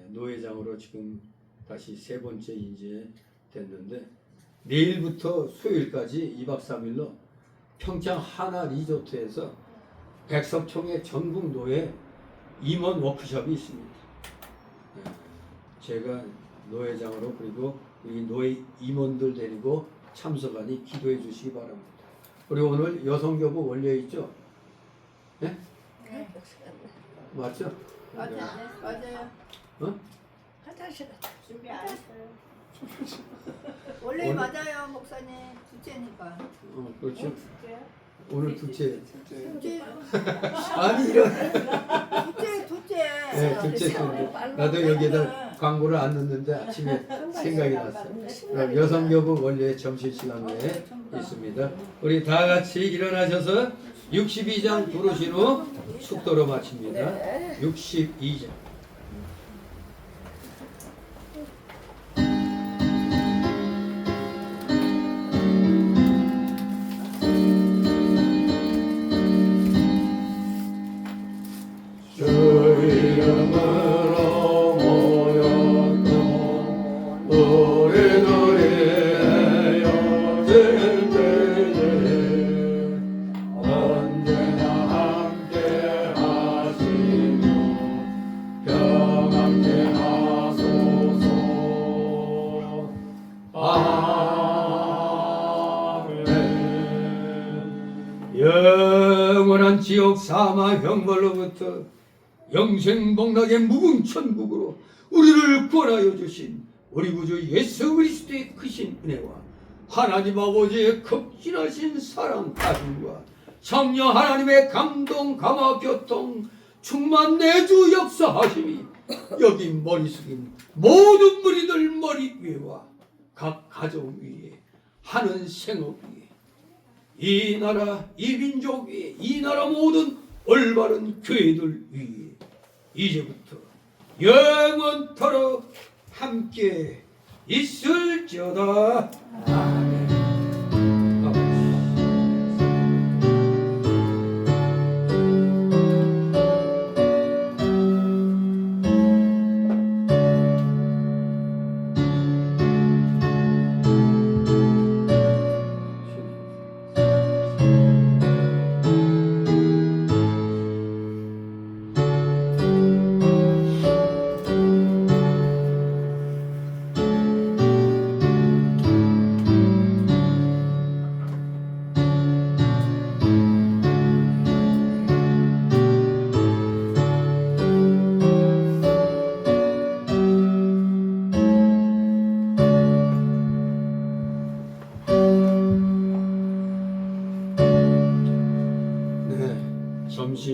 노회장으로 지금 다시 세 번째 이제 됐는데, 내일부터 수요일까지 2박 3일로 평창 하나 리조트에서 백석총회 전국 노회 임원 워크숍이 있습니다. 제가 노회장으로, 그리고 이 노회 임원들 데리고 참석하니 기도해 주시기 바랍니다. 그리고 오늘 여성교부 원래 있죠? 네? 네. 맞죠? 맞아요. 어? 화장실 준비 안 했어요. 원래 오늘- 맞아요, 목사님. 둘째니까. 그렇죠. 오늘 둘째. 둘째, 아니 이런. 둘째. 네, 둘째 정도. 나도 여기에다 광고를 안 넣는데 아침에 생각이 났어. 그럼 여성교부 원래 점심시간에 있습니다. 우리 다 같이 일어나셔서 62장 부르신 후 축도로 마칩니다. 62장. 우리들의 여생 때에 언제나 함께 하시며 평안케 하소서. 아멘. 영원한 지옥 사마 형벌로부터 영생복락의 무궁천국으로 우리를 구원하여 주신 우리 구주 예수 그리스도의 크신 은혜와 하나님 아버지의 극진하신 사랑 가슴과 성령 하나님의 감동 감화 교통 충만 내주 역사하심이 여기 머리 숙인 모든 무리들 머리 위에와 각 가정 위에 하는 생업 위에 이 나라 이 민족 위에 이 나라 모든 올바른 교회들 위에 이제부터 영원토록 함께 있을지어다. 아멘.